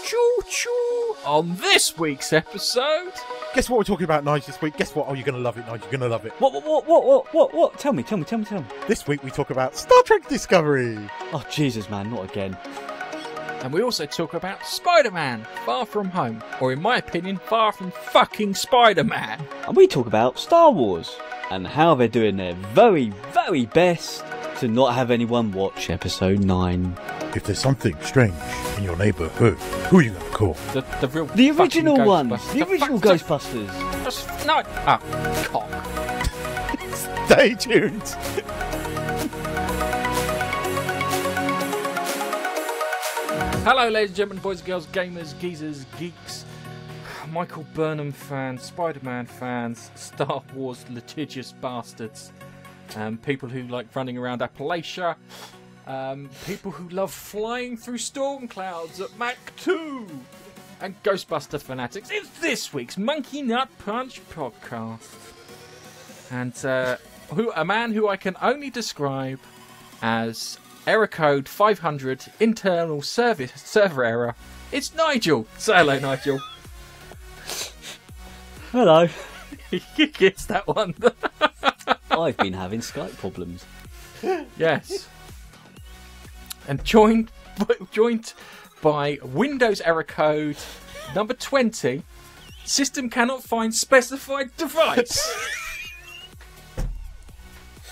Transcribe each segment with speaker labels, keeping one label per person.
Speaker 1: choo choo. On this week's episode,
Speaker 2: Guess what we're talking about, Nige, this week? Guess what? Oh, you're going to love it, Nige. You're going to love it.
Speaker 3: What? Tell me.
Speaker 2: This week we talk about Star Trek Discovery.
Speaker 3: Oh, Jesus, man, not again.
Speaker 1: and we also talk about Spider-Man Far From Home, or in my opinion, Far From Fucking Spider-Man.
Speaker 3: And we talk about Star Wars and how they're doing their very, very best to not have anyone watch episode 9.
Speaker 2: If there's something strange in your neighbourhood, who are you going to call?
Speaker 3: The original ones. The original Ghostbusters.
Speaker 1: No. Cock.
Speaker 2: Stay tuned.
Speaker 1: Hello, ladies and gentlemen, boys and girls, gamers, geezers, geeks, Michael Burnham fans, Spider-Man fans, Star Wars litigious bastards, people who like running around Appalachia, people who love flying through storm clouds at Mach 2, and Ghostbuster fanatics. It's this week's Monkey Nut Punch podcast. And a man who I can only describe as error code 500 internal server error. It's Nigel. Say hello, Nigel.
Speaker 3: Hello.
Speaker 1: You guessed that one.
Speaker 3: I've been having Skype problems.
Speaker 1: Yes. And joined by Windows error code number 20. System cannot find specified device.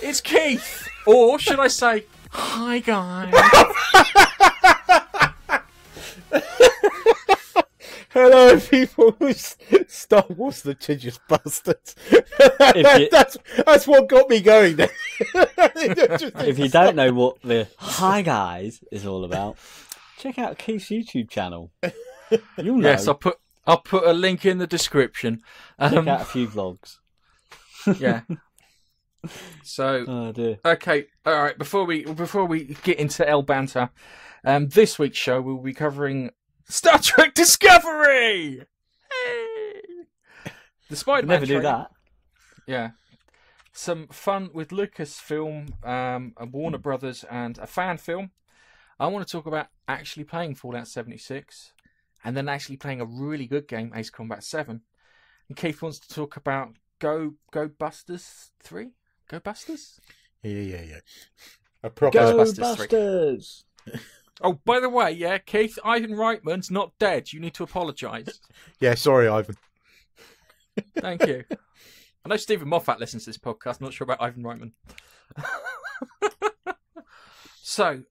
Speaker 1: It's Keith. Or should I say, hi guys.
Speaker 2: Hello, people who Star Wars litigious bastards. That's what got me going there.
Speaker 3: If you don't know what the hi guys is all about, check out Keith's YouTube channel. You'll know.
Speaker 1: Yes, I'll put a link in the description.
Speaker 3: Check out a few vlogs.
Speaker 1: Yeah. So,
Speaker 3: Oh dear.
Speaker 1: okay, all right. Before we get into El Banter, this week's show we'll be covering Star Trek Discovery. Hey! The Spider-Man.
Speaker 3: Never do that.
Speaker 1: Yeah. Some fun with Lucasfilm, and Warner Brothers, and a fan film. I want to talk about actually playing Fallout 76, and then actually playing a really good game, Ace Combat 7. And Keith wants to talk about Go Busters 3. Go Busters?
Speaker 2: Yeah. A proper
Speaker 3: Ghostbusters.
Speaker 1: Oh, by the way, yeah, Keith, Ivan Reitman's not dead. You need to apologise.
Speaker 2: Yeah, sorry, Ivan.
Speaker 1: Thank you. I know Stephen Moffat listens to this podcast. I'm not sure about Ivan Reitman. So,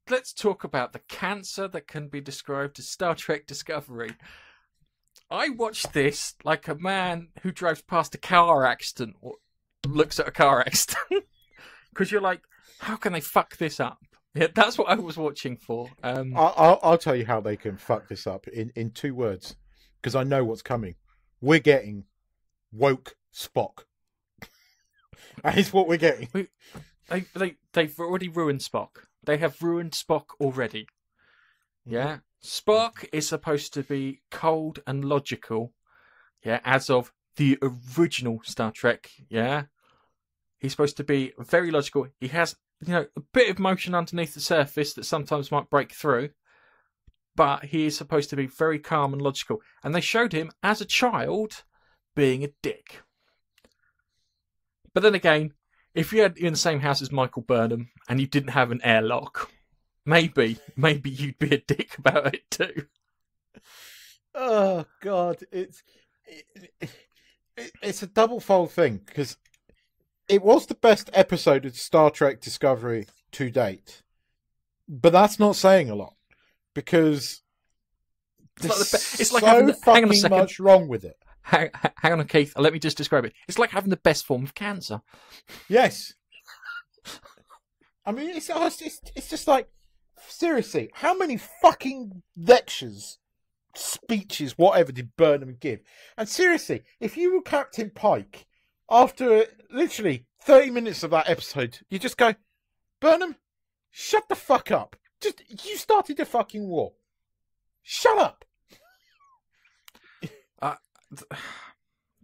Speaker 1: let's talk about the cancer that can be described as Star Trek Discovery. I watched this like a man who drives past a car accident or looks at a car accident. Because you're like, how can they fuck this up? Yeah, that's what I was watching for.
Speaker 2: I'll tell you how they can fuck this up in 2 words, because I know what's coming. We're getting woke Spock. That is what we're getting.
Speaker 1: They've already ruined Spock. They have ruined Spock already. Yeah? Spock is supposed to be cold and logical, yeah, as of the original Star Trek, yeah? He's supposed to be very logical. He has, a bit of motion underneath the surface that sometimes might break through, but he is supposed to be very calm and logical. And they showed him, as a child, being a dick. But then again, if you're in the same house as Michael Burnham and you didn't have an airlock, maybe you'd be a dick about it too.
Speaker 2: Oh God, it's a double-fold thing, because it was the best episode of Star Trek Discovery to date, but that's not saying a lot, because
Speaker 1: it's like
Speaker 2: so
Speaker 1: hang on a
Speaker 2: fucking
Speaker 1: second.
Speaker 2: much wrong with it.
Speaker 1: Hang on, Keith. Let me just describe it. It's like having the best form of cancer.
Speaker 2: Yes. I mean, it's just like, seriously, how many fucking lectures, speeches, whatever did Burnham give? And seriously, if you were Captain Pike, after literally 30 minutes of that episode, you just go, Burnham, shut the fuck up. You started the fucking war. Shut up.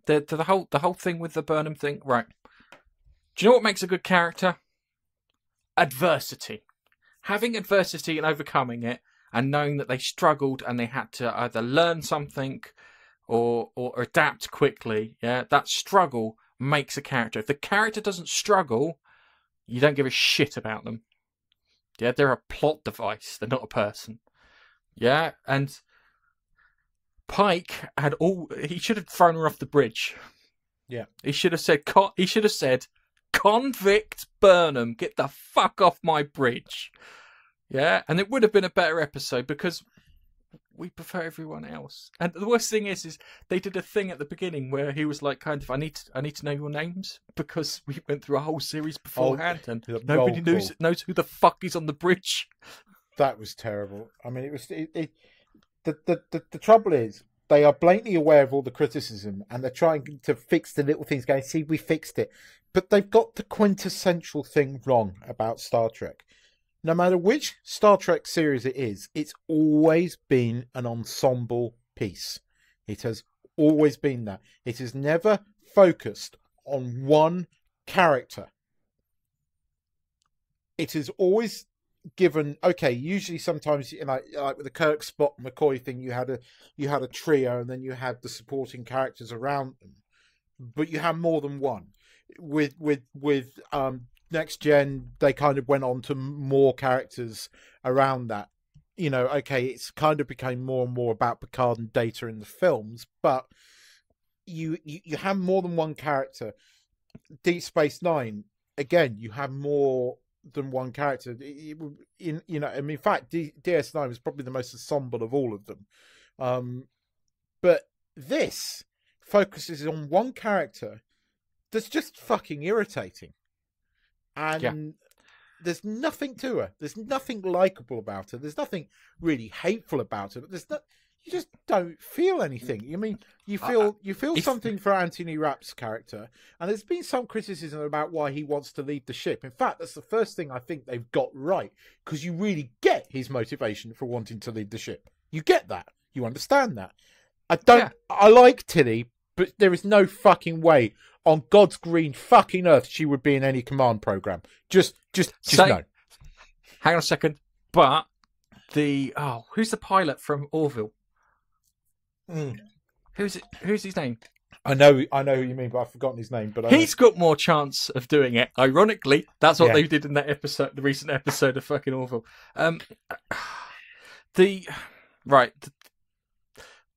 Speaker 1: The whole thing with the Burnham thing, right? Do you know what makes a good character? Adversity. Having adversity and overcoming it, and knowing that they struggled and they had to either learn something or adapt quickly. Yeah, that struggle makes a character. If the character doesn't struggle, you don't give a shit about them. Yeah, they're a plot device. They're not a person. Yeah, and Pike he should have thrown her off the bridge.
Speaker 2: Yeah.
Speaker 1: He should have said, Convict Burnham, get the fuck off my bridge. Yeah, and it would have been a better episode because we prefer everyone else. And the worst thing is they did a thing at the beginning where he was like, kind of, I need to know your names because we went through a whole series beforehand and nobody knows who the fuck is on the bridge.
Speaker 2: That was terrible. I mean, the trouble is they are blatantly aware of all the criticism and they're trying to fix the little things, going, see, we fixed it. But they've got the quintessential thing wrong about Star Trek. No matter which Star Trek series it is, it's always been an ensemble piece. It has always been that. It has never focused on one character. It is always given, okay, usually sometimes like with the Kirk, Spock, McCoy thing, you had a trio and then you had the supporting characters around them. But you have more than one. With Next Gen, they kind of went on to more characters around that. You know, okay, it's kind of became more and more about Picard and Data in the films, but you have more than one character. Deep Space Nine, again, you have more than one character. In fact, DS9 was probably the most ensemble of all of them. But this focuses on one character that's just fucking irritating. And there's nothing to her. There's nothing likable about her. There's nothing really hateful about her. But you just don't feel anything. I mean, you feel something for Anthony Rapp's character, and there's been some criticism about why he wants to leave the ship. In fact, that's the first thing I think they've got right, because you really get his motivation for wanting to leave the ship. You get that. You understand that. I like Tilly, but there is no fucking way on God's green fucking earth she would be in any command program. Just no.
Speaker 1: Hang on a second. But who's the pilot from Orville? Who's his name?
Speaker 2: I know who you mean, but I've forgotten his name. But
Speaker 1: he's got more chance of doing it. Ironically, that's what they did in that episode, the recent episode of fucking Orville.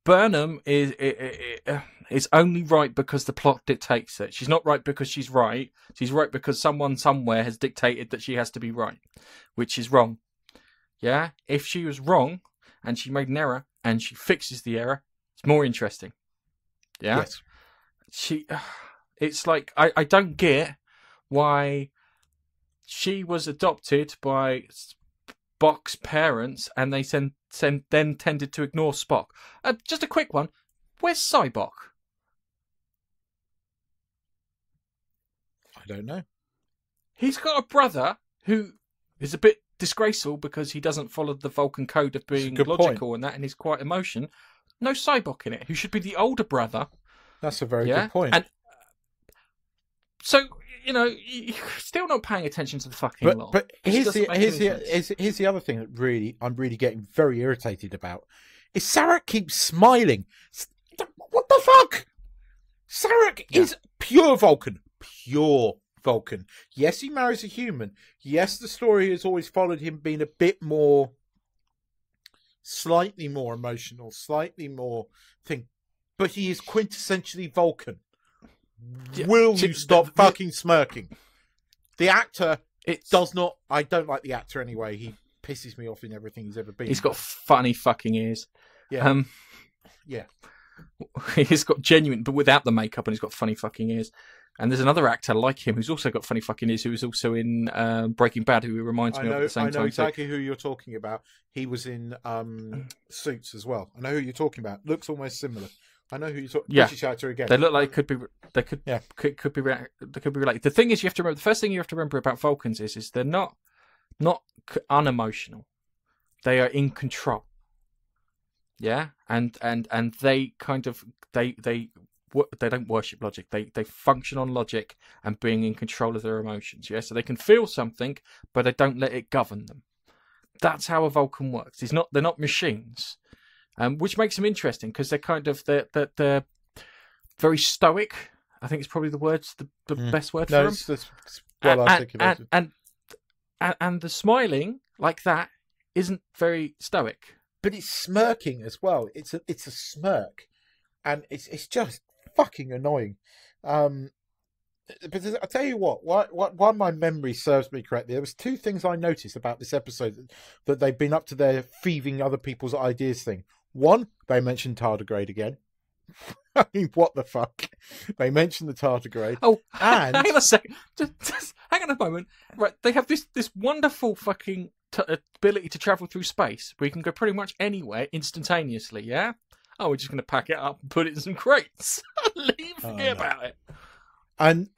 Speaker 1: Burnham is only right because the plot dictates it. She's not right because she's right. She's right because someone somewhere has dictated that she has to be right, which is wrong. Yeah? If she was wrong and she made an error and she fixes the error, it's more interesting. Yeah? Yes. It's like, I don't get why she was adopted by Spock's parents and they then tended to ignore Spock. Just a quick one. Where's Cyborg?
Speaker 2: I don't know.
Speaker 1: He's got a brother who is a bit disgraceful because he doesn't follow the Vulcan code of being logical and that, and he's quite emotion. No Cyborg in it, who should be the older brother.
Speaker 2: That's a very good point.
Speaker 1: And so, you're still not paying attention to the fucking law.
Speaker 2: But here's the other thing that I'm really getting very irritated about is Sarek keeps smiling. What the fuck? Sarek is pure Vulcan. Pure Vulcan. Yes, he marries a human. Yes, the story has always followed him being a bit more, slightly more emotional, slightly more thing. But he is quintessentially Vulcan. Will you stop fucking smirking? The actor does not. I don't like the actor anyway. He pisses me off in everything he's ever been.
Speaker 1: He's got funny fucking ears.
Speaker 2: Yeah. Yeah.
Speaker 1: He's got genuine, but without the makeup, and he's got funny fucking ears. And there's another actor like him who's also got funny fucking ears, who was also in Breaking Bad, who reminds me of at the same time.
Speaker 2: I know exactly who you're talking about. He was in Suits as well. I know who you're talking about. Looks almost similar. I know who you're talking about. British actor again.
Speaker 1: They look like could be related. The thing is, you have to remember. The first thing you have to remember about Vulcans is they're not unemotional. They are in control. Yeah, and they kind of they don't worship logic. They function on logic and being in control of their emotions. Yeah, so they can feel something, but they don't let it govern them. that's how a Vulcan works. They're not machines, which makes them interesting because they're kind of they're very stoic. I think it's probably the best word for them.
Speaker 2: It's well articulated.
Speaker 1: And the smiling like that isn't very stoic.
Speaker 2: But it's smirking as well. It's a smirk, and it's just fucking annoying. But I'll tell you what, while my memory serves me correctly, there was two things I noticed about this episode that they've been up to their thieving other people's ideas thing. One, they mentioned tardigrade again. I mean, what the fuck? They mentioned the tardigrade.
Speaker 1: Oh,
Speaker 2: and
Speaker 1: hang on a second. Just hang on a moment. Right, they have this wonderful fucking ability to travel through space, where you can go pretty much anywhere instantaneously. Yeah. Oh, we're just going to pack it up and put it in some crates. Forget about it.
Speaker 2: And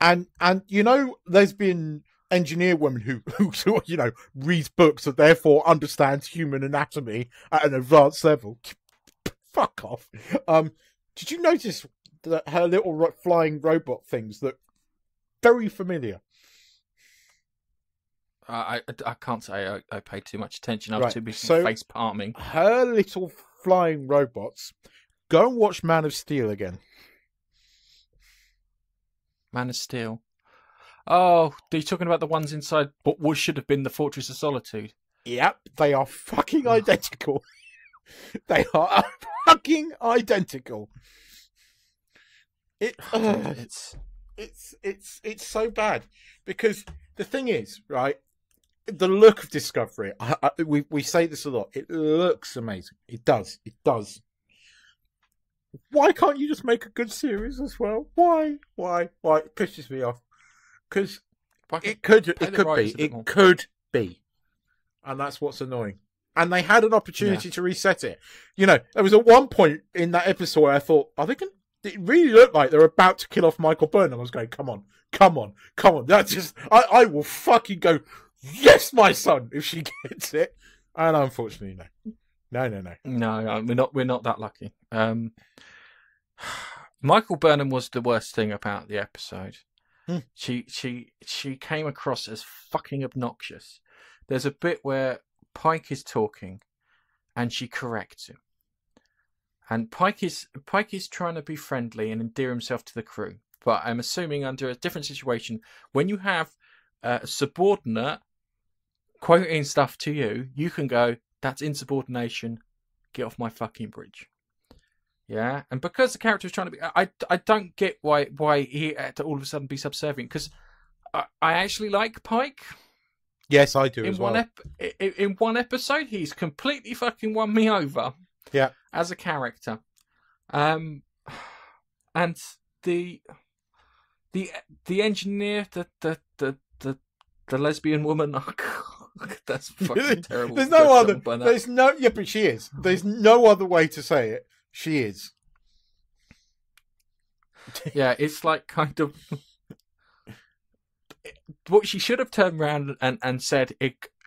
Speaker 2: you know, there's been engineer women who you know, reads books and therefore understands human anatomy at an advanced level. Fuck off. Did you notice that her little flying robot things look very familiar?
Speaker 1: I can't say I paid too much attention. I was too busy face palming.
Speaker 2: Her little flying robots. Go and watch Man of Steel again.
Speaker 1: Man of Steel. Oh, are you talking about the ones inside what should have been the Fortress of Solitude?
Speaker 2: Yep, they are fucking identical. They are fucking identical. It's so bad because the thing is, right? The look of Discovery. We say this a lot. It looks amazing. It does. It does. Why can't you just make a good series as well? Why? It pisses me off because it could be, and that's what's annoying. And they had an opportunity to reset it. You know, there was at one point in that episode where I thought, it really looked like they were about to kill off Michael Burnham. I was going, come on. That's just, I will fucking go, yes, my son, if she gets it. And unfortunately, no.
Speaker 1: No, we're not that lucky. Michael Burnham was the worst thing about the episode. She came across as fucking obnoxious. There's a bit where Pike is talking, and she corrects him. And Pike is trying to be friendly and endear himself to the crew. But I'm assuming under a different situation, when you have a subordinate quoting stuff to you, you can go, "That's insubordination. Get off my fucking bridge." Yeah, and because the character is trying to be, I don't get why he had to all of a sudden be subservient. Because I actually like Pike.
Speaker 2: Yes, I do as well.
Speaker 1: In one episode, he's completely fucking won me over.
Speaker 2: Yeah,
Speaker 1: as a character, and the engineer, the lesbian woman. Oh, God, that's fucking terrible.
Speaker 2: There's no other. There's no. Yeah, but she is. There's no other way to say it. She is.
Speaker 1: Yeah, it's like kind of. What she should have turned around and said.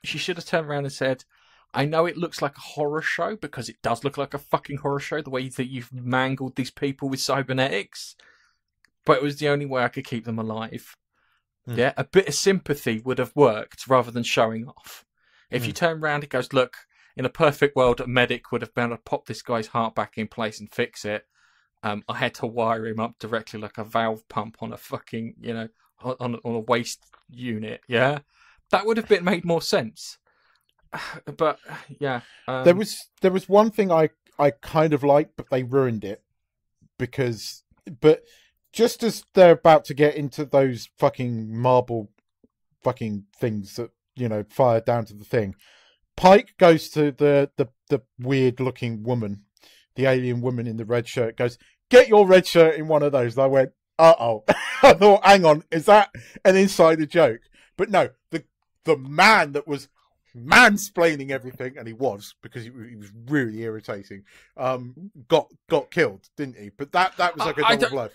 Speaker 1: She should have turned around and said, "I know it looks like a horror show because it does look like a fucking horror show. The way that you've mangled these people with cybernetics, but it was the only way I could keep them alive." Yeah, a bit of sympathy would have worked rather than showing off. If you turn around, it goes, "Look, in a perfect world, a medic would have been able to pop this guy's heart back in place and fix it. I had to wire him up directly like a valve pump on a fucking, on a waste unit." Yeah, that would have made more sense. But yeah,
Speaker 2: there was one thing I kind of liked, but they ruined it but just as they're about to get into those fucking marble fucking things that fire down to the thing, Pike goes to the weird looking woman, the alien woman in the red shirt, goes, "Get your red shirt in one of those." And I went, uh-oh. I thought, hang on, is that an insider joke? But no, the man that was mansplaining everything, and he was, because he was really irritating, got killed, didn't he? But that was like a double blow.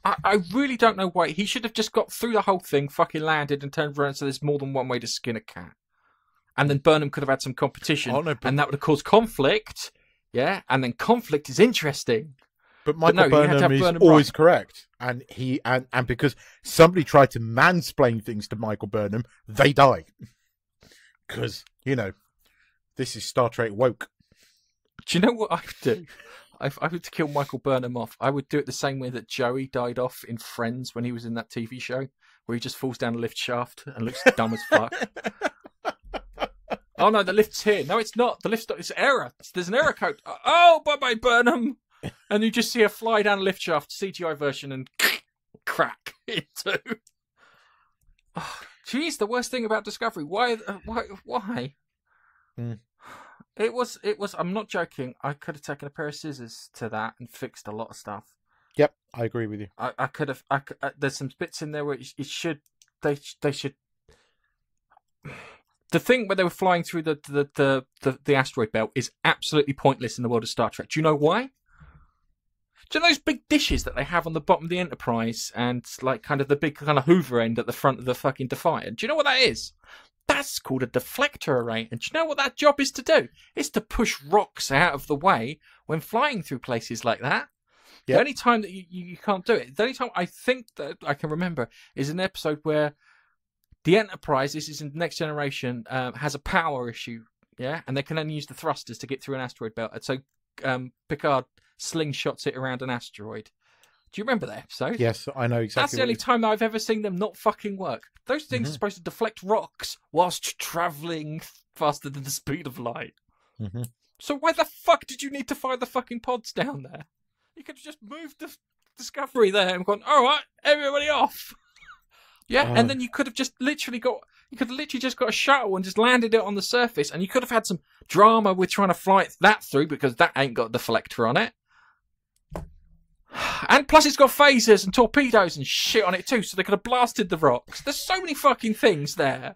Speaker 1: I really don't know why. He should have just got through the whole thing, fucking landed, and turned around and said there's more than one way to skin a cat. And then Burnham could have had some competition, and that would have caused conflict. Yeah, and then conflict is interesting.
Speaker 2: But Michael Burnham is always correct, and and because somebody tried to mansplain things to Michael Burnham, they die. Because This is Star Trek woke.
Speaker 1: Do you know what I would do? If I were to kill Michael Burnham off, I would do it the same way that Joey died off in Friends when he was in that TV show, where he just falls down a lift shaft and looks dumb as fuck. Oh no, the lift's here. No, it's not. The lift's not. It's error. There's an error code. Oh, bye-bye, Burnham. And you just see her fly down a lift shaft, CGI version, and crack into. Oh, geez, the worst thing about Discovery. Why? It was. I'm not joking. I could have taken a pair of scissors to that and fixed a lot of stuff.
Speaker 2: Yep, I agree with you.
Speaker 1: I could have. There's some bits in there where it should. They should. The thing where they were flying through the asteroid belt is absolutely pointless in the world of Star Trek. Do you know why? Do you know those big dishes that they have on the bottom of the Enterprise and like kind of the big kind of Hoover end at the front of the fucking Defiant? Do you know what that is? That's called a deflector array. And do you know what that job is to do? It's to push rocks out of the way when flying through places like that. Yep. The only time that you can't do it, the only time I think that I can remember is an episode where the Enterprise, this is in Next Generation, has a power issue, yeah? And they can only use the thrusters to get through an asteroid belt. And so Picard slingshots it around an asteroid. Do you remember that episode?
Speaker 2: Yes, I know exactly.
Speaker 1: That's the only time that I've ever seen them not fucking work. Those things are supposed to deflect rocks whilst travelling faster than the speed of light.
Speaker 2: Mm-hmm.
Speaker 1: So why the fuck did you need to fire the fucking pods down there? You could have just moved the Discovery there and gone, all right, everybody off. Yeah, and then you could have just literally got a shuttle and just landed it on the surface, and you could have had some drama with trying to fly that through because that ain't got a deflector on it. And plus it's got phasers and torpedoes and shit on it too, so they could have blasted the rocks. There's so many fucking things there.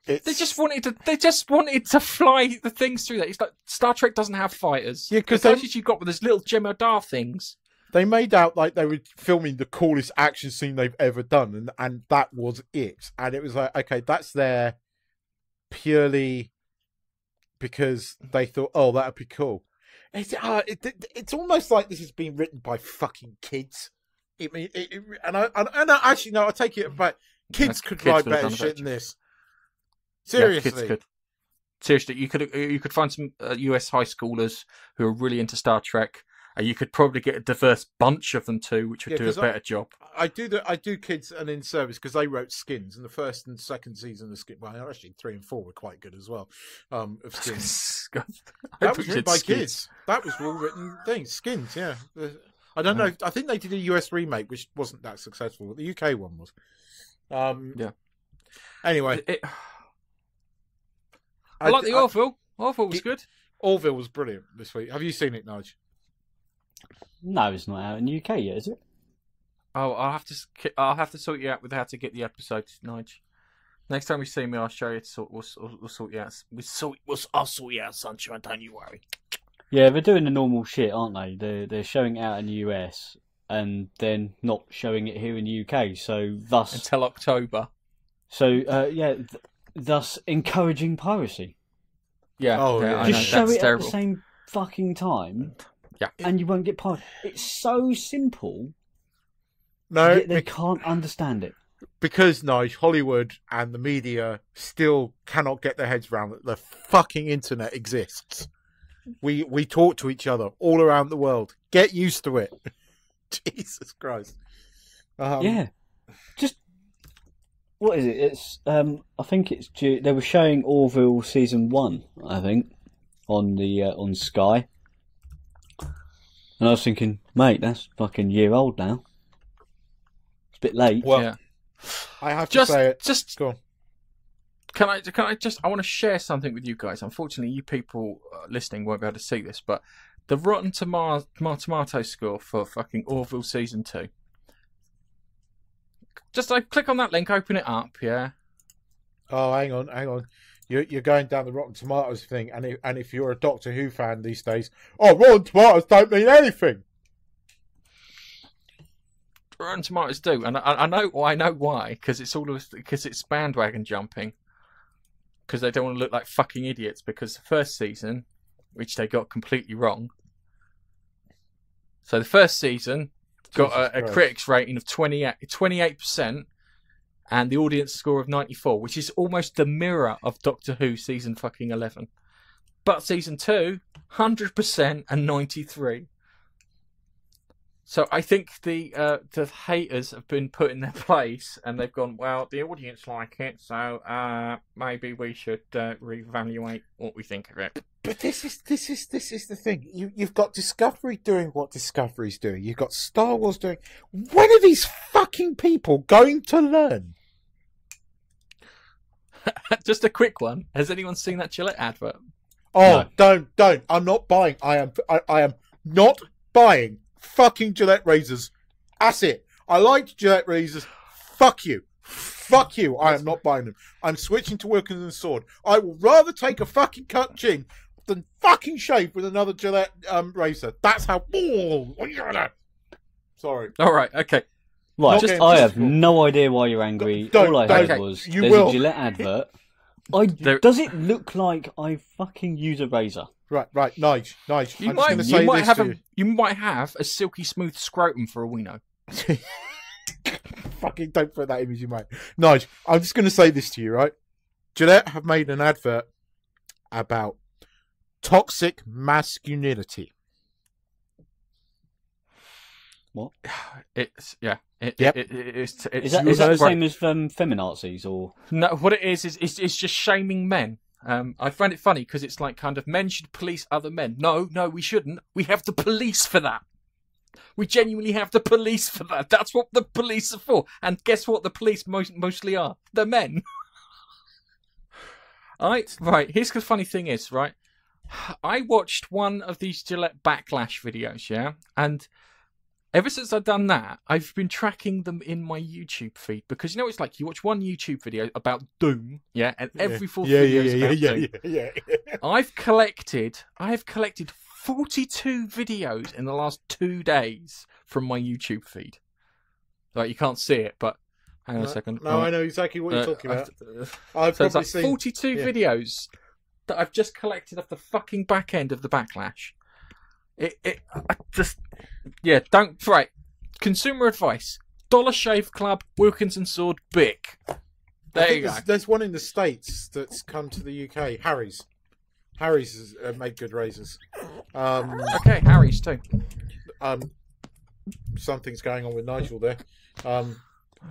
Speaker 1: They just wanted to fly the things through that. It's like Star Trek doesn't have fighters.
Speaker 2: Yeah, because
Speaker 1: the closest you got with those little Jem'Hadar things.
Speaker 2: They made out like they were filming the coolest action scene they've ever done, and that was it. And it was like, okay, that's there purely because they thought, oh, that'd be cool. It's almost like this has been written by fucking kids. I actually no, I take it back. Kids could write better shit than this. Seriously,
Speaker 1: yeah, kids could. Seriously, you could find some US high schoolers who are really into Star Trek. You could probably get a diverse bunch of them too, which would do a better job. I do Kids and In Service because they wrote Skins, and the first and second season of Skins. Well, actually 3 and 4 were quite good as well. Of Skins, that was written by kids. That was all written things. Skins, yeah. I don't know. I think they did a US remake, which wasn't that successful, but the UK one was. Yeah. Anyway, I like the Orville. Orville was good.
Speaker 2: Orville was brilliant this week. Have you seen it, Nige?
Speaker 3: No, it's not out in the UK yet, is it?
Speaker 1: Oh, I'll have to sort you out with how to get the episodes, Nige. Next time you see me, I'll show you. We'll sort you out. I'll sort you out, sunshine. Don't you worry.
Speaker 3: Yeah, they're doing the normal shit, aren't they? They're showing it out in the US and then not showing it here in the UK. So thus
Speaker 1: until October.
Speaker 3: So thus encouraging piracy.
Speaker 1: Yeah.
Speaker 2: Oh,
Speaker 1: yeah.
Speaker 3: Just show
Speaker 1: That's
Speaker 3: it
Speaker 1: terrible.
Speaker 3: at the same fucking time.
Speaker 1: Yeah.
Speaker 3: And you won't get pirated. It's so simple.
Speaker 2: No,
Speaker 3: yet they can't understand it.
Speaker 2: Because, Nige, Hollywood and the media still cannot get their heads around that the fucking internet exists. We talk to each other all around the world. Get used to it. Jesus Christ.
Speaker 3: Yeah. Just, what is it? It's I think it's due, they were showing Orville season 1, I think, on Sky. And I was thinking, mate, that's fucking year old now. It's a bit late.
Speaker 2: Well,
Speaker 1: yeah.
Speaker 2: I have to say it.
Speaker 1: Just
Speaker 2: go on.
Speaker 1: Can I just? I want to share something with you guys. Unfortunately, you people listening won't be able to see this, but the Rotten Tomato score for fucking Orville season 2. Just click on that link, open it up, yeah.
Speaker 2: Oh, hang on. You're going down the Rotten Tomatoes thing, and if you're a Doctor Who fan these days, Rotten Tomatoes don't mean anything.
Speaker 1: Rotten Tomatoes do, and I know why, because it's bandwagon jumping, because they don't want to look like fucking idiots. Because the first season, which they got completely wrong, so the first season got a critics rating of 28%. And the audience score of 94, which is almost the mirror of Doctor Who season fucking 11. But season 2, 100% and 93. So I think the haters have been put in their place, and they've gone, well, the audience like it, so maybe we should reevaluate what we think of it.
Speaker 2: But this is the thing. You've got Discovery doing what Discovery's doing. You've got Star Wars doing. When are these fucking people going to learn?
Speaker 1: Just a quick one. Has anyone seen that Gillette advert?
Speaker 2: Oh,
Speaker 3: No.
Speaker 2: don't! I'm not buying. I am not buying fucking Gillette razors. That's it. I like Gillette razors. Fuck you. Fuck you. I am not buying them. I'm switching to Wilkins & Sword. I will rather take a fucking cut chin than fucking shave with another Gillette razor. That's how. Sorry.
Speaker 1: All right. Okay.
Speaker 3: Right,
Speaker 2: Not
Speaker 3: I have
Speaker 2: getting
Speaker 3: no idea why you're angry. All I heard was
Speaker 2: you
Speaker 3: there's
Speaker 2: will.
Speaker 3: a Gillette advert. Does it look like I fucking use a razor?
Speaker 2: Right, Nige.
Speaker 1: You
Speaker 2: I'm just going to say
Speaker 1: you might
Speaker 2: this
Speaker 1: have
Speaker 2: to
Speaker 1: you might have a silky smooth scrotum for all we know.
Speaker 2: you. Fucking don't put that image in my. Nige, I'm just going to say this to you, right? Gillette have made an advert about toxic masculinity.
Speaker 3: What?
Speaker 1: It's yeah.
Speaker 2: Yep.
Speaker 1: It's
Speaker 3: Is that the same as feminazis or?
Speaker 1: No, what it is it's just shaming men. I find it funny because it's like kind of men should police other men. No, we shouldn't. We have the police for that. We genuinely have the police for that. That's what the police are for. And guess what? The police mostly are the men. Right. Here's the funny thing is, right. I watched one of these Gillette backlash videos, yeah, and ever since I've done that, I've been tracking them in my YouTube feed because it's like you watch one YouTube video about Doom, yeah, and every fourth video is about Doom.
Speaker 2: Yeah.
Speaker 1: I have collected 42 videos in the last 2 days from my YouTube feed. Like you can't see it, but hang on a second.
Speaker 2: No, I know exactly what you're talking about. I've probably
Speaker 1: it's like
Speaker 2: seen
Speaker 1: 42 videos that I've just collected off the fucking back end of the backlash. Right. Consumer advice: Dollar Shave Club, Wilkins & Sword, Bic. There you go.
Speaker 2: There's one in the States that's come to the UK. Harry's has made good razors.
Speaker 1: Okay, Harry's too.
Speaker 2: Something's going on with Nigel there.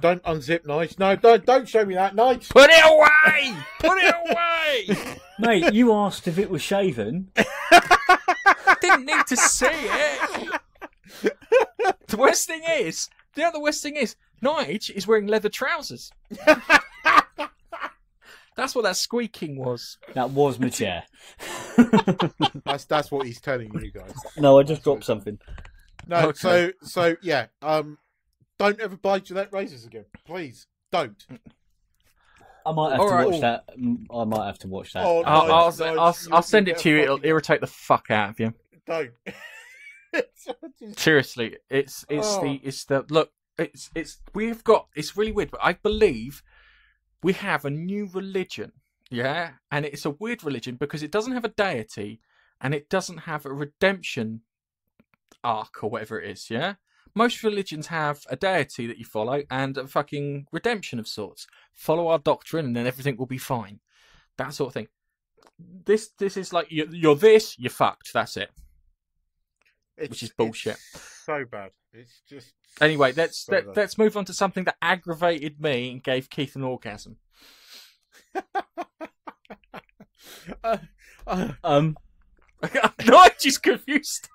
Speaker 2: Don't unzip, Nigel. No, don't show me that, Nigel.
Speaker 1: Put it away! Put it away!
Speaker 3: Mate, you asked if it was shaven.
Speaker 1: Didn't need to see it. The worst thing is, Nige is wearing leather trousers. That's what that squeaking was.
Speaker 3: That was my chair.
Speaker 2: That's what he's telling you guys.
Speaker 3: No, I just dropped something.
Speaker 2: No,
Speaker 1: Okay.
Speaker 2: so yeah. Don't ever buy Gillette razors again, please. Don't.
Speaker 3: I might have to watch that. I might have to watch that.
Speaker 2: Oh,
Speaker 1: I'll send it to you. It'll irritate the fuck out of you.
Speaker 2: Don't.
Speaker 1: Seriously, it's really weird, but I believe we have a new religion, yeah, and it's a weird religion because it doesn't have a deity and it doesn't have a redemption arc or whatever it is, yeah. Most religions have a deity that you follow and a fucking redemption of sorts. Follow our doctrine and then everything will be fine. That sort of thing. This is like you're this, you're fucked. That's it. Which is bullshit.
Speaker 2: So bad. It's just.
Speaker 1: Anyway, let's move on to something that aggravated me and gave Keith an orgasm. Nige is confused.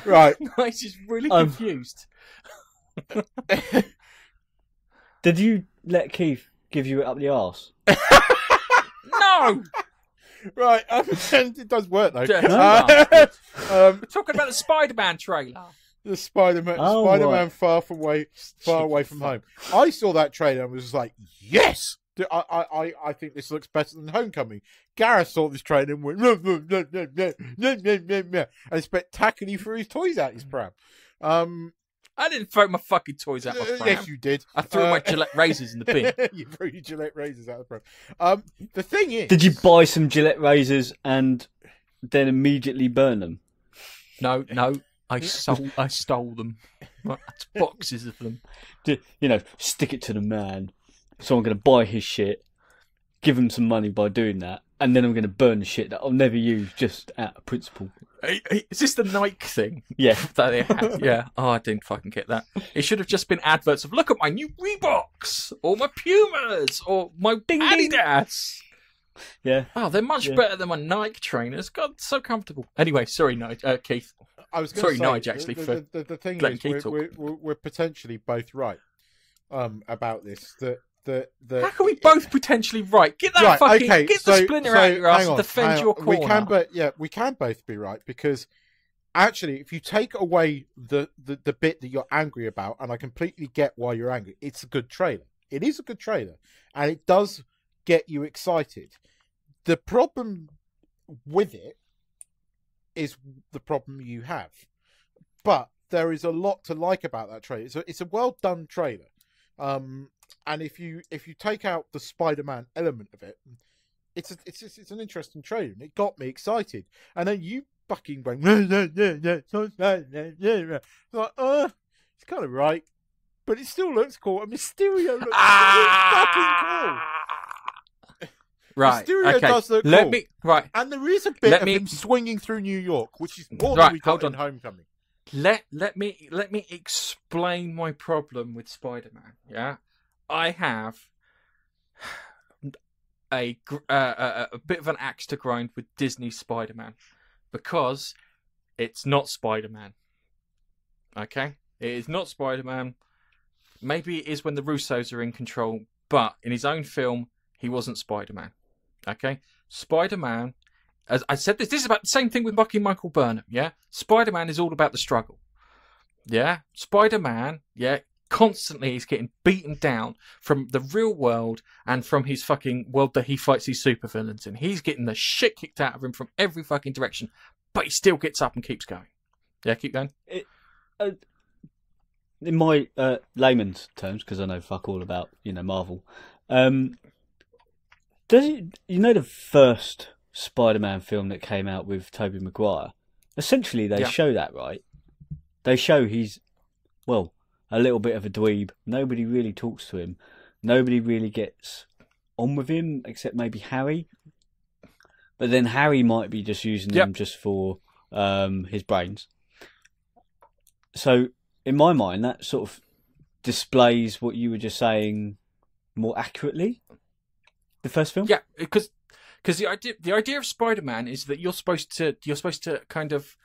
Speaker 2: Right.
Speaker 1: Nige is really confused.
Speaker 3: Did you let Keith give you it up the arse?
Speaker 1: No.
Speaker 2: Right, it does work though.
Speaker 1: We're talking about the Spider-Man trailer.
Speaker 2: The Spiderman
Speaker 3: right.
Speaker 2: far away from home. I saw that trailer and was like, yes! I think this looks better than Homecoming. Gareth saw this trailer and went, and spectacularly threw his toys out his pram.
Speaker 1: I didn't throw my fucking toys out my pram.
Speaker 2: Yes, you did.
Speaker 1: I threw my Gillette razors in the bin.
Speaker 2: You threw your Gillette razors out of the pram. The thing is...
Speaker 3: Did you buy some Gillette razors and then immediately burn them?
Speaker 1: No. I stole them. Boxes of them.
Speaker 3: Stick it to the man. Someone going to buy his shit, give him some money by doing that, and then I'm going to burn the shit that I'll never use just out of principle.
Speaker 1: Is this the Nike thing?
Speaker 3: Yeah.
Speaker 1: That they had? Yeah. Oh, I didn't fucking get that. It should have just been adverts of, look at my new Reeboks, or my Pumas, or my Adidas.
Speaker 3: Yeah.
Speaker 1: Oh, they're much better than my Nike trainers. God, so comfortable. Anyway, sorry, Keith.
Speaker 2: I was going to say,
Speaker 1: Nige, actually, for
Speaker 2: the thing
Speaker 1: letting
Speaker 2: is,
Speaker 1: Keith talk.
Speaker 2: we're potentially both right about this.
Speaker 1: How can we both potentially right? Get that get the splinter out of your ass and defend your corner.
Speaker 2: We can both be right, because actually, if you take away the bit that you're angry about, and I completely get why you're angry, it's a good trailer. It is a good trailer, and it does get you excited. The problem with it is the problem you have, but there is a lot to like about that trailer. So it's a well done trailer. And if you take out the Spider-Man element of it, it's an interesting trailer, and it got me excited. And then you fucking went, like, it's kind of right, but it still looks cool. And Mysterio looks fucking cool.
Speaker 1: Right.
Speaker 2: Mysterio
Speaker 1: okay.
Speaker 2: does look cool. And there is a bit of him swinging through New York, which is more than we got in Homecoming.
Speaker 1: Let me explain my problem with Spider-Man. Yeah, I have a bit of an axe to grind with Disney Spider-Man, because it's not Spider-Man. Okay, it is not Spider-Man. Maybe it is when the Russos are in control, but in his own film, he wasn't Spider-Man. Okay, Spider-Man. As I said, this is about the same thing with Michael Burnham, yeah? Spider-Man is all about the struggle, yeah? Spider-Man, yeah, constantly is getting beaten down from the real world and from his fucking world that he fights these supervillains in. He's getting the shit kicked out of him from every fucking direction, but he still gets up and keeps going. Yeah, keep going.
Speaker 3: In my layman's terms, because I know fuck all about, Marvel, does it, the first Spider-Man film that came out with Tobey Maguire, essentially they show that, right? They show he's, a little bit of a dweeb. Nobody really talks to him. Nobody really gets on with him, except maybe Harry. But then Harry might be just using him just for his brains. So, in my mind, that sort of displays what you were just saying more accurately. The first film?
Speaker 1: Yeah, because the idea of Spider-Man is that you're supposed to kind of,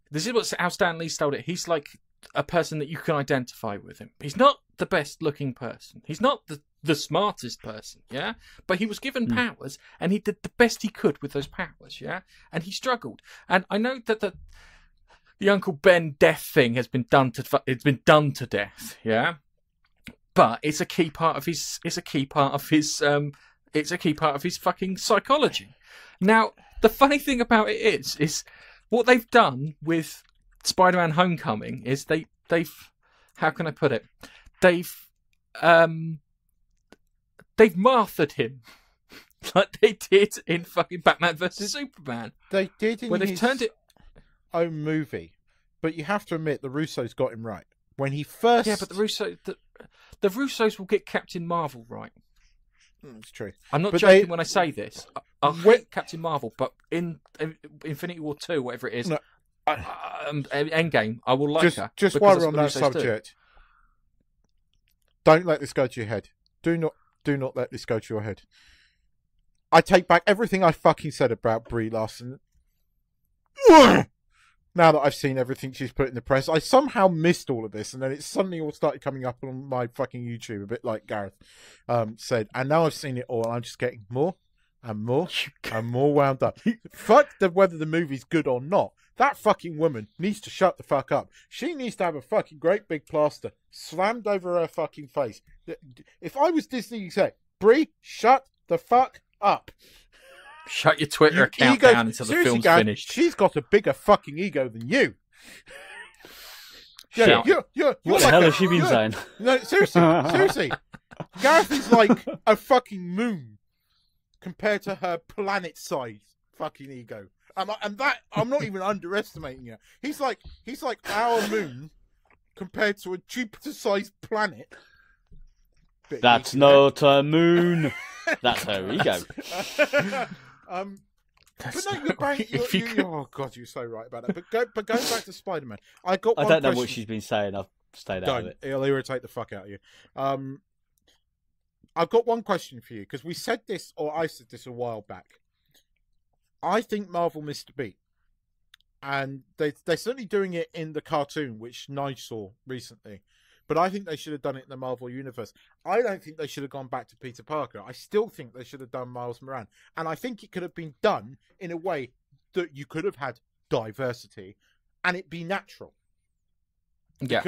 Speaker 1: this is how Stan Lee styled it. He's like a person that you can identify with him. He's not the best looking person. He's not the smartest person, yeah? But he was given powers, and he did the best he could with those powers, yeah? And he struggled. And I know that the Uncle Ben death thing has been done to death, yeah? But it's a key part of his fucking psychology. Now, the funny thing about it is what they've done with Spider-Man Homecoming is they've how can I put it? They've Marthaed him like they did in fucking Batman vs Superman.
Speaker 2: They did in
Speaker 1: where they've
Speaker 2: his
Speaker 1: turned it
Speaker 2: own movie, but you have to admit the Russos got him right when he first.
Speaker 1: Yeah, but the Russos will get Captain Marvel right.
Speaker 2: It's true.
Speaker 1: I'm not joking when I say this. I hate Captain Marvel, but in Infinity War 2, whatever it is, Endgame, I will like her.
Speaker 2: Just while we're on that subject, don't let this go to your head. Do not let this go to your head. I take back everything I fucking said about Brie Larson. Now that I've seen everything she's put in the press, I somehow missed all of this, and then it suddenly all started coming up on my fucking YouTube, a bit like Gareth said. And now I've seen it all, and I'm just getting more and more and more wound up. Fuck whether the movie's good or not. That fucking woman needs to shut the fuck up. She needs to have a fucking great big plaster slammed over her fucking face. If I was Disney exec, Brie, shut the fuck up.
Speaker 1: Shut your Twitter account down until the film's finished.
Speaker 2: She's got a bigger fucking ego than you.
Speaker 1: Yeah,
Speaker 3: what the hell has she been saying?
Speaker 2: No, seriously. Gareth is like a fucking moon compared to her planet-sized fucking ego. And that I'm not even underestimating you. He's like our moon compared to a Jupiter-sized planet.
Speaker 3: That's not a moon. That's her ego.
Speaker 2: But no, you're bang, oh God, you're so right about that. But going back to Spider-Man, I don't know
Speaker 3: question.
Speaker 2: what
Speaker 3: she's been saying. I've stayed out of it.
Speaker 2: It'll irritate the fuck out of you. I've got one question for you because we said this, or I said this a while back. I think Marvel missed a beat, and they're certainly doing it in the cartoon, which Nige saw recently. But I think they should have done it in the Marvel Universe. I don't think they should have gone back to Peter Parker. I still think they should have done Miles Morales. And I think it could have been done in a way that you could have had diversity and it be natural.
Speaker 1: Yeah.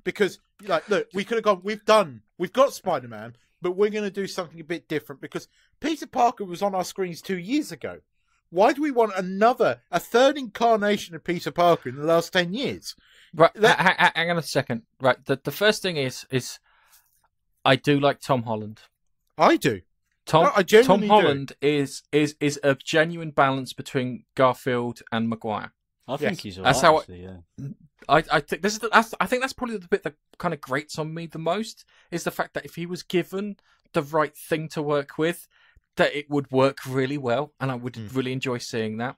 Speaker 2: Because like, look, we could have gone, we've got Spider-Man, but we're going to do something a bit different because Peter Parker was on our screens 2 years ago. Why do we want a third incarnation of Peter Parker in the last 10 years?
Speaker 1: Right, hang on a second. Right, the first thing is I do like Tom Holland.
Speaker 2: I do.
Speaker 1: Tom
Speaker 2: genuinely
Speaker 1: Holland is a genuine balance between Garfield and Maguire.
Speaker 3: I think he's all
Speaker 1: that's
Speaker 3: right,
Speaker 1: how
Speaker 3: actually, yeah.
Speaker 1: I think I think that's probably the bit that kind of grates on me the most is the fact that if he was given the right thing to work with, that it would work really well, and I would really enjoy seeing that.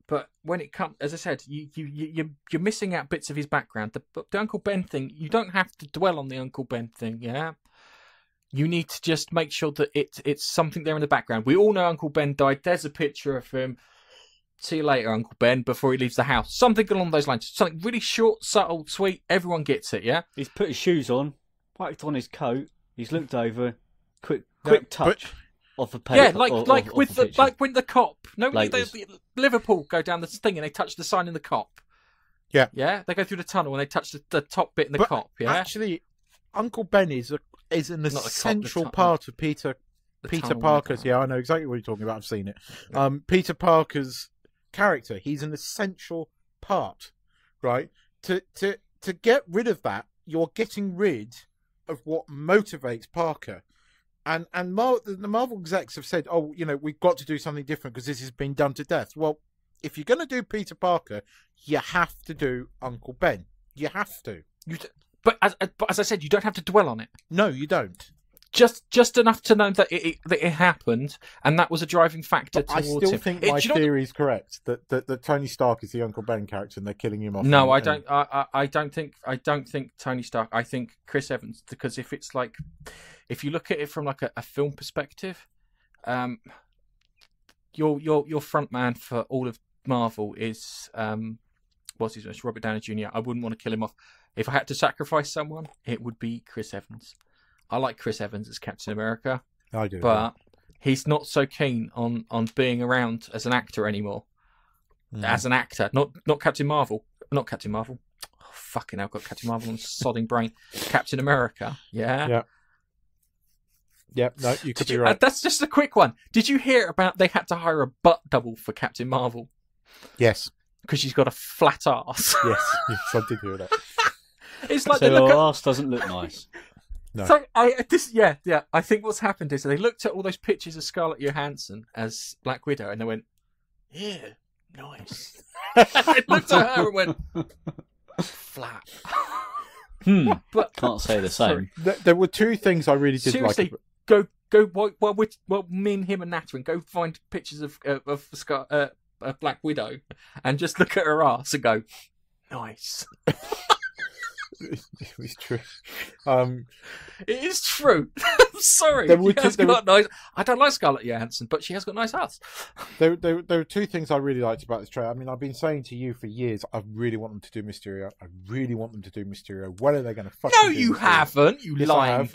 Speaker 1: But when it comes, as I said, you're missing out bits of his background. The Uncle Ben thing, you don't have to dwell on the Uncle Ben thing, yeah? You need to just make sure that it's something there in the background. We all know Uncle Ben died. There's a picture of him. See you later, Uncle Ben, before he leaves the house. Something along those lines. Something really short, subtle, sweet. Everyone gets it, yeah?
Speaker 3: He's put his shoes on, wiped on his coat. He's looked over. Quick touch. Of the paper,
Speaker 1: yeah, like when the cop. No, the Liverpool go down the thing and they touch the sign in the cop.
Speaker 2: Yeah,
Speaker 1: yeah, they go through the tunnel and they touch the top bit in the cop. Yeah,
Speaker 2: actually, Uncle Ben is an essential part of Peter Parker's. Yeah, I know exactly what you're talking about. I've seen it. Yeah. Peter Parker's character. He's an essential part, right? To get rid of that, you're getting rid of what motivates Parker. And the Marvel execs have said, oh, we've got to do something different because this has been done to death. Well, if you're going to do Peter Parker, you have to do Uncle Ben. You have to.
Speaker 1: But as I said, you don't have to dwell on it.
Speaker 2: No, you don't.
Speaker 1: Just enough to know that it happened, and that was a driving factor towards him.
Speaker 2: I still think my theory is correct that Tony Stark is the Uncle Ben character, and they're killing him off.
Speaker 1: No, I don't. I don't think Tony Stark. I think Chris Evans, because if you look at it from like a film perspective, your front man for all of Marvel is what's his name? Robert Downey Jr. I wouldn't want to kill him off. If I had to sacrifice someone, it would be Chris Evans. I like Chris Evans as Captain America.
Speaker 2: I do.
Speaker 1: But he's not so keen on being around as an actor anymore. As an actor. Not Captain Marvel. Not Captain Marvel. Oh, fucking hell, I've got Captain Marvel on sodding brain. Captain America. Yeah?
Speaker 2: Yeah. Yep, no, you could be right.
Speaker 1: That's just a quick one. Did you hear about they had to hire a butt double for Captain Marvel?
Speaker 2: Yes.
Speaker 1: Because she's got a flat ass.
Speaker 2: Yes, I did hear that.
Speaker 1: It's like
Speaker 3: so your ass doesn't look nice.
Speaker 2: No.
Speaker 1: So I think what's happened is they looked at all those pictures of Scarlett Johansson as Black Widow and they went, yeah, nice. They looked at her and went, flat.
Speaker 3: But can't say the same.
Speaker 2: There were two things I really did
Speaker 1: seriously,
Speaker 2: like.
Speaker 1: Go. Well, me and him and Natalie go find pictures of Black Widow and just look at her ass and go, nice.
Speaker 2: It's true.
Speaker 1: It is true. I'm sorry. Nice. I don't like Scarlett Johansson, but she has got nice ass.
Speaker 2: There were two things I really liked about this trailer. I mean, I've been saying to you for years, I really want them to do Mysterio. When are they going to fucking do
Speaker 1: you
Speaker 2: Mysterio?
Speaker 1: Haven't. You lying.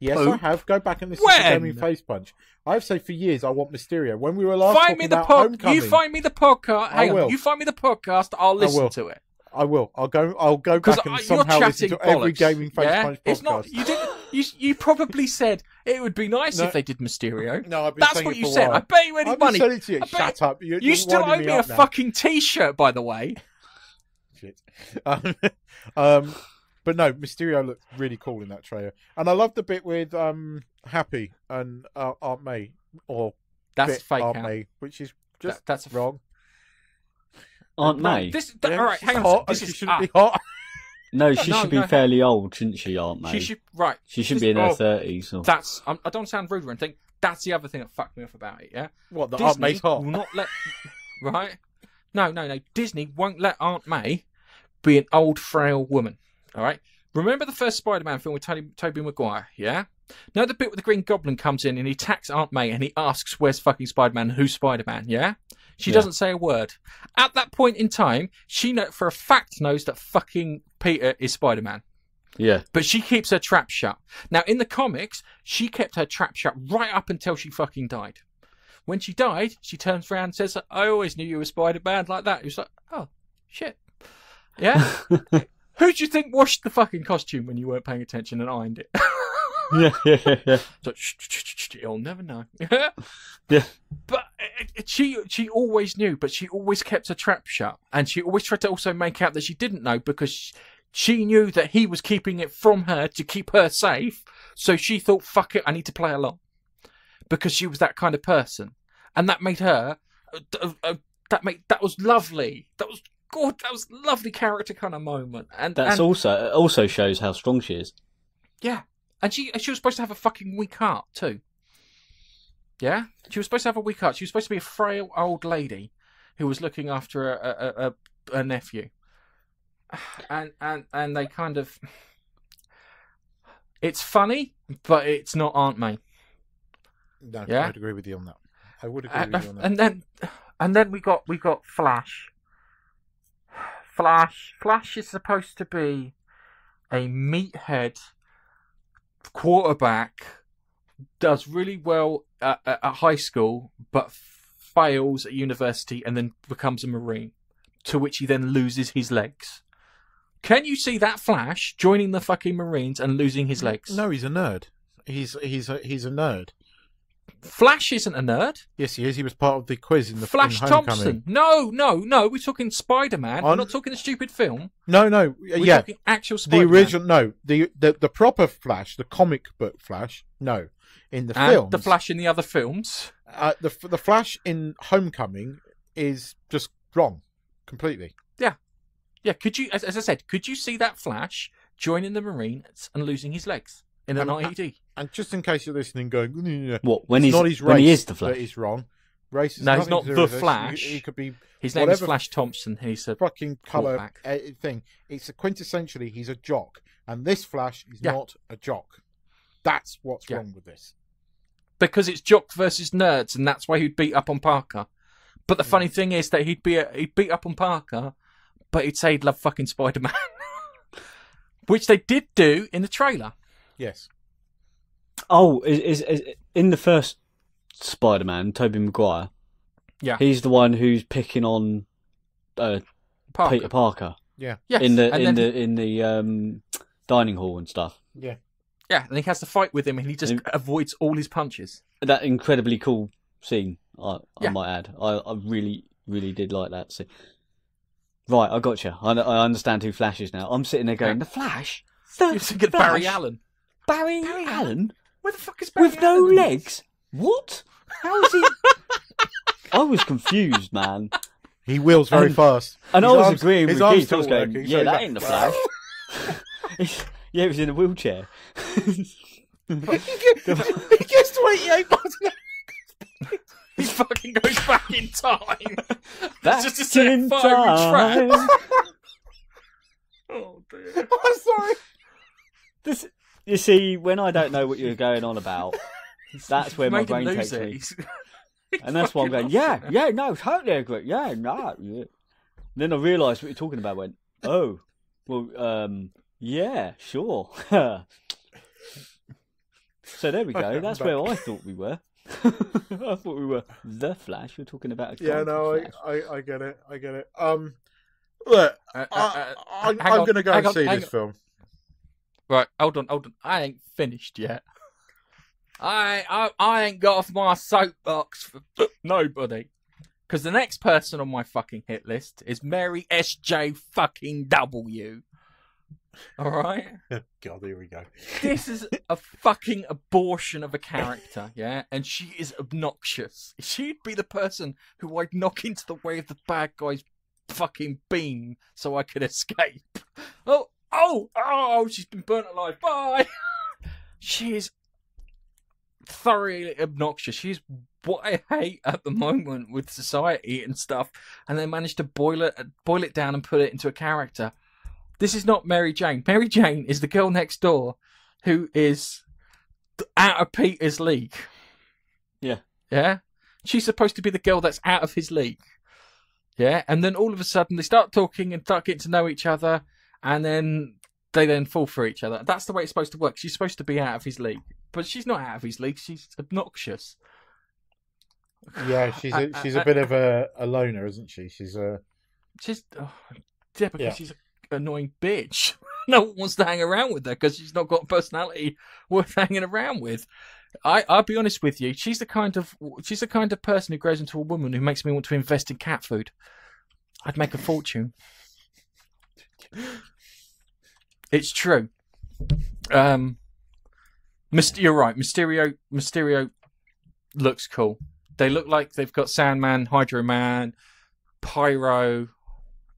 Speaker 2: Yes, I have. Go back and listen to Gaming Face Punch. I've said for years I want Mysterio. When we were last talking about Homecoming,
Speaker 1: you find me the podcast. Hang on. You find me the podcast. I'll listen to it.
Speaker 2: I will. I'll go back and somehow listen to every Gaming Face Punch podcast.
Speaker 1: It's not. You didn't. You probably said it would be nice if they did Mysterio.
Speaker 2: No, I've been
Speaker 1: That's
Speaker 2: saying
Speaker 1: what
Speaker 2: it
Speaker 1: you
Speaker 2: for a
Speaker 1: said.
Speaker 2: while.
Speaker 1: I bet you any money.
Speaker 2: To you. Shut up.
Speaker 1: You still owe me a fucking T-shirt, by the way.
Speaker 2: Shit. But no, Mysterio looked really cool in that trailer, and I love the bit with Happy and Aunt May, or
Speaker 1: that's fake
Speaker 2: Aunt May, which is just
Speaker 1: that's
Speaker 2: wrong.
Speaker 3: Aunt May.
Speaker 1: All right, hang on.
Speaker 2: She shouldn't be hot.
Speaker 3: No, she should be fairly old, shouldn't she, Aunt May?
Speaker 1: She should in
Speaker 3: her 30s. Or...
Speaker 1: I don't sound rude or anything. that's the other thing that fucked me off about it. Yeah.
Speaker 2: What, the
Speaker 1: Disney
Speaker 2: Aunt May's hot?
Speaker 1: will not let. Right? No. Disney won't let Aunt May be an old, frail woman. All right? Remember the first Spider-Man film with Tobey Maguire, yeah? Now the bit where the Green Goblin comes in and he attacks Aunt May and he asks, where's fucking Spider-Man? Who's Spider-Man, yeah? She doesn't say a word. At that point in time, she for a fact knows that fucking Peter is Spider-Man.
Speaker 3: Yeah.
Speaker 1: But she keeps her trap shut. Now, in the comics, she kept her trap shut right up until she fucking died. When she died, she turns around and says, I always knew you were Spider-Man, like that. It was like, oh, shit. Yeah? Who do you think washed the fucking costume when you weren't paying attention and ironed it?
Speaker 3: Yeah.
Speaker 1: So, you'll never know.
Speaker 3: Yeah.
Speaker 1: But she always knew, but she always kept her trap shut. And she always tried to also make out that she didn't know because she knew that he was keeping it from her to keep her safe. So she thought, fuck it, I need to play along. Because she was that kind of person. And that made her... that was lovely. That was good. That was a lovely character kind of moment. And
Speaker 3: it also shows how strong she is.
Speaker 1: Yeah. And she was supposed to have a fucking weak heart, too. Yeah? She was supposed to have a weak heart. She was supposed to be a frail old lady who was looking after a nephew. And they kind of... It's funny, but it's not Aunt May.
Speaker 2: No,
Speaker 1: yeah?
Speaker 2: I would agree with you on that. I would agree with you on that.
Speaker 1: And then we got Flash. Flash is supposed to be a meathead quarterback, does really well at high school, but fails at university and then becomes a Marine, to which he then loses his legs. Can you see that Flash joining the fucking Marines and losing his legs?
Speaker 2: No, he's a nerd. He's a nerd.
Speaker 1: Flash isn't a nerd.
Speaker 2: Yes, he is. He was part of the quiz in the
Speaker 1: Flash
Speaker 2: in Homecoming.
Speaker 1: Thompson. No. We're talking Spider-Man. We're not talking the stupid film.
Speaker 2: No.
Speaker 1: We're talking actual Spider-Man.
Speaker 2: The original. No, the proper Flash, the comic book Flash. No, in the film.
Speaker 1: The Flash in the other films.
Speaker 2: The Flash in Homecoming is just wrong, completely.
Speaker 1: Yeah. Could you, as I said, could you see that Flash joining the Marines and losing his legs in an IED?
Speaker 2: And just in case you're listening, going,
Speaker 3: what when
Speaker 2: not his race,
Speaker 3: when he is the Flash?
Speaker 2: that he's wrong. Race is
Speaker 1: no, he's not the Flash.
Speaker 2: He could be.
Speaker 1: His name is Flash Thompson. He's a
Speaker 2: fucking colour
Speaker 1: quarterback.
Speaker 2: thing. It's quintessentially he's a jock, and this Flash is not a jock. That's what's wrong with this.
Speaker 1: Because it's jock versus nerds, and that's why he'd beat up on Parker. But the funny thing is that he'd beat up on Parker, but he'd say he'd love fucking Spider-Man, which they did do in the trailer.
Speaker 2: Yes.
Speaker 3: Oh, is in the first Spider-Man, Tobey Maguire?
Speaker 1: Yeah,
Speaker 3: he's the one who's picking on
Speaker 1: Parker.
Speaker 3: Peter Parker.
Speaker 2: Yeah.
Speaker 1: Yes.
Speaker 3: In the dining hall and stuff.
Speaker 2: Yeah.
Speaker 1: Yeah, and he has to fight with him, and he just avoids all his punches.
Speaker 3: That incredibly cool scene, I might add. I really, really did like that scene. Right, I got you. I understand who Flash is now. I'm sitting there going, the Flash?
Speaker 1: You're thinking Barry Allen.
Speaker 3: Barry Allen?
Speaker 1: Where the fuck is Barry
Speaker 3: With
Speaker 1: Allen?
Speaker 3: no legs? What? How is he? I was confused, man.
Speaker 2: He wheels very fast.
Speaker 3: And
Speaker 2: his
Speaker 3: I was
Speaker 2: arms,
Speaker 3: agreeing with Keith. I was going,
Speaker 2: working,
Speaker 3: yeah,
Speaker 2: so
Speaker 3: that ain't the Flash. Yeah, he was in a wheelchair.
Speaker 2: He gets to 88 miles an hour.
Speaker 1: He fucking goes back in time.
Speaker 3: Back
Speaker 1: just to set
Speaker 3: in
Speaker 1: fiery
Speaker 3: time.
Speaker 1: traps. Oh dear.
Speaker 2: I'm sorry.
Speaker 3: You see, when I don't know what you're going on about, that's where my
Speaker 1: Made him
Speaker 3: brain
Speaker 1: lose
Speaker 3: takes
Speaker 1: it.
Speaker 3: me. And that's why I'm going, yeah, no, totally agree. Yeah, no. Yeah. Then I realised what you're talking about. Went, oh, well, yeah, sure. So there we go. That's where I thought we were. I thought we were the Flash. We're talking about a
Speaker 2: Flash. I get it. Look, I'm going to go and see this film.
Speaker 1: Right, hold on. I ain't finished yet. I ain't got off my soapbox for nobody. Because the next person on my fucking hit list is Mary S.J. fucking W. Alright?
Speaker 2: God, here we go.
Speaker 1: This is a fucking abortion of a character, yeah? And she is obnoxious. She'd be the person who I'd knock into the way of the bad guy's fucking beam so I could escape. Oh, she's been burnt alive. Bye! She is thoroughly obnoxious. She's what I hate at the moment with society and stuff, and they managed to boil it down and put it into a character. This is not Mary Jane. Mary Jane is the girl next door who is out of Peter's league.
Speaker 3: Yeah.
Speaker 1: Yeah? She's supposed to be the girl that's out of his league. Yeah? And then all of a sudden they start talking and start getting to know each other, and then they then fall for each other. That's the way it's supposed to work. She's supposed to be out of his league. But she's not out of his league. She's obnoxious.
Speaker 2: Yeah, she's a bit of a loner, isn't she? She's
Speaker 1: because she's an annoying bitch. No one wants to hang around with her because she's not got a personality worth hanging around with. I'll be honest with you. She's the kind of person who grows into a woman who makes me want to invest in cat food. I'd make a fortune. It's true. You're right. Mysterio looks cool. They look like they've got Sandman, Hydro Man, Pyro,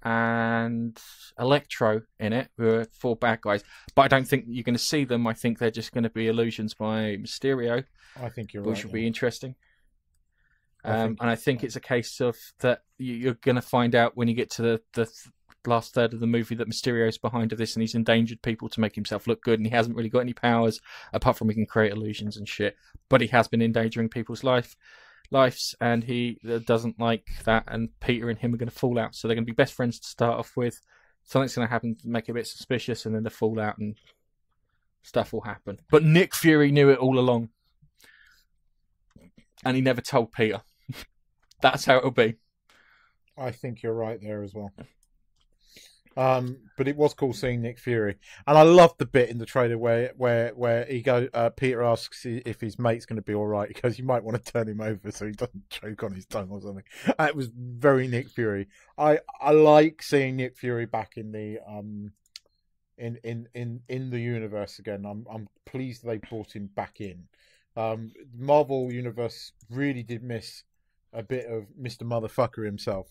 Speaker 1: and Electro in it, who are 4 bad guys. But I don't think you're going to see them. I think they're just going to be illusions by Mysterio.
Speaker 2: I think you're right.
Speaker 1: Which will be interesting. And I think it's a case of that you're going to find out when you get to the last third of the movie that Mysterio's behind this, and he's endangered people to make himself look good, and he hasn't really got any powers apart from he can create illusions and shit. But he has been endangering people's lives, and he doesn't like that. And Peter and him are going to fall out, so they're going to be best friends to start off with. Something's going to happen to make it a bit suspicious, and then they fall out, and stuff will happen. But Nick Fury knew it all along, and he never told Peter. That's how it'll be.
Speaker 2: I think you're right there as well. But it was cool seeing Nick Fury, and I loved the bit in the trailer where Peter asks if his mate's going to be all right, because you might want to turn him over so he doesn't choke on his tongue or something. It was very Nick Fury. I like seeing Nick Fury back in the in the universe again. I'm pleased they brought him back in. Marvel universe really did miss a bit of Mr. Motherfucker himself.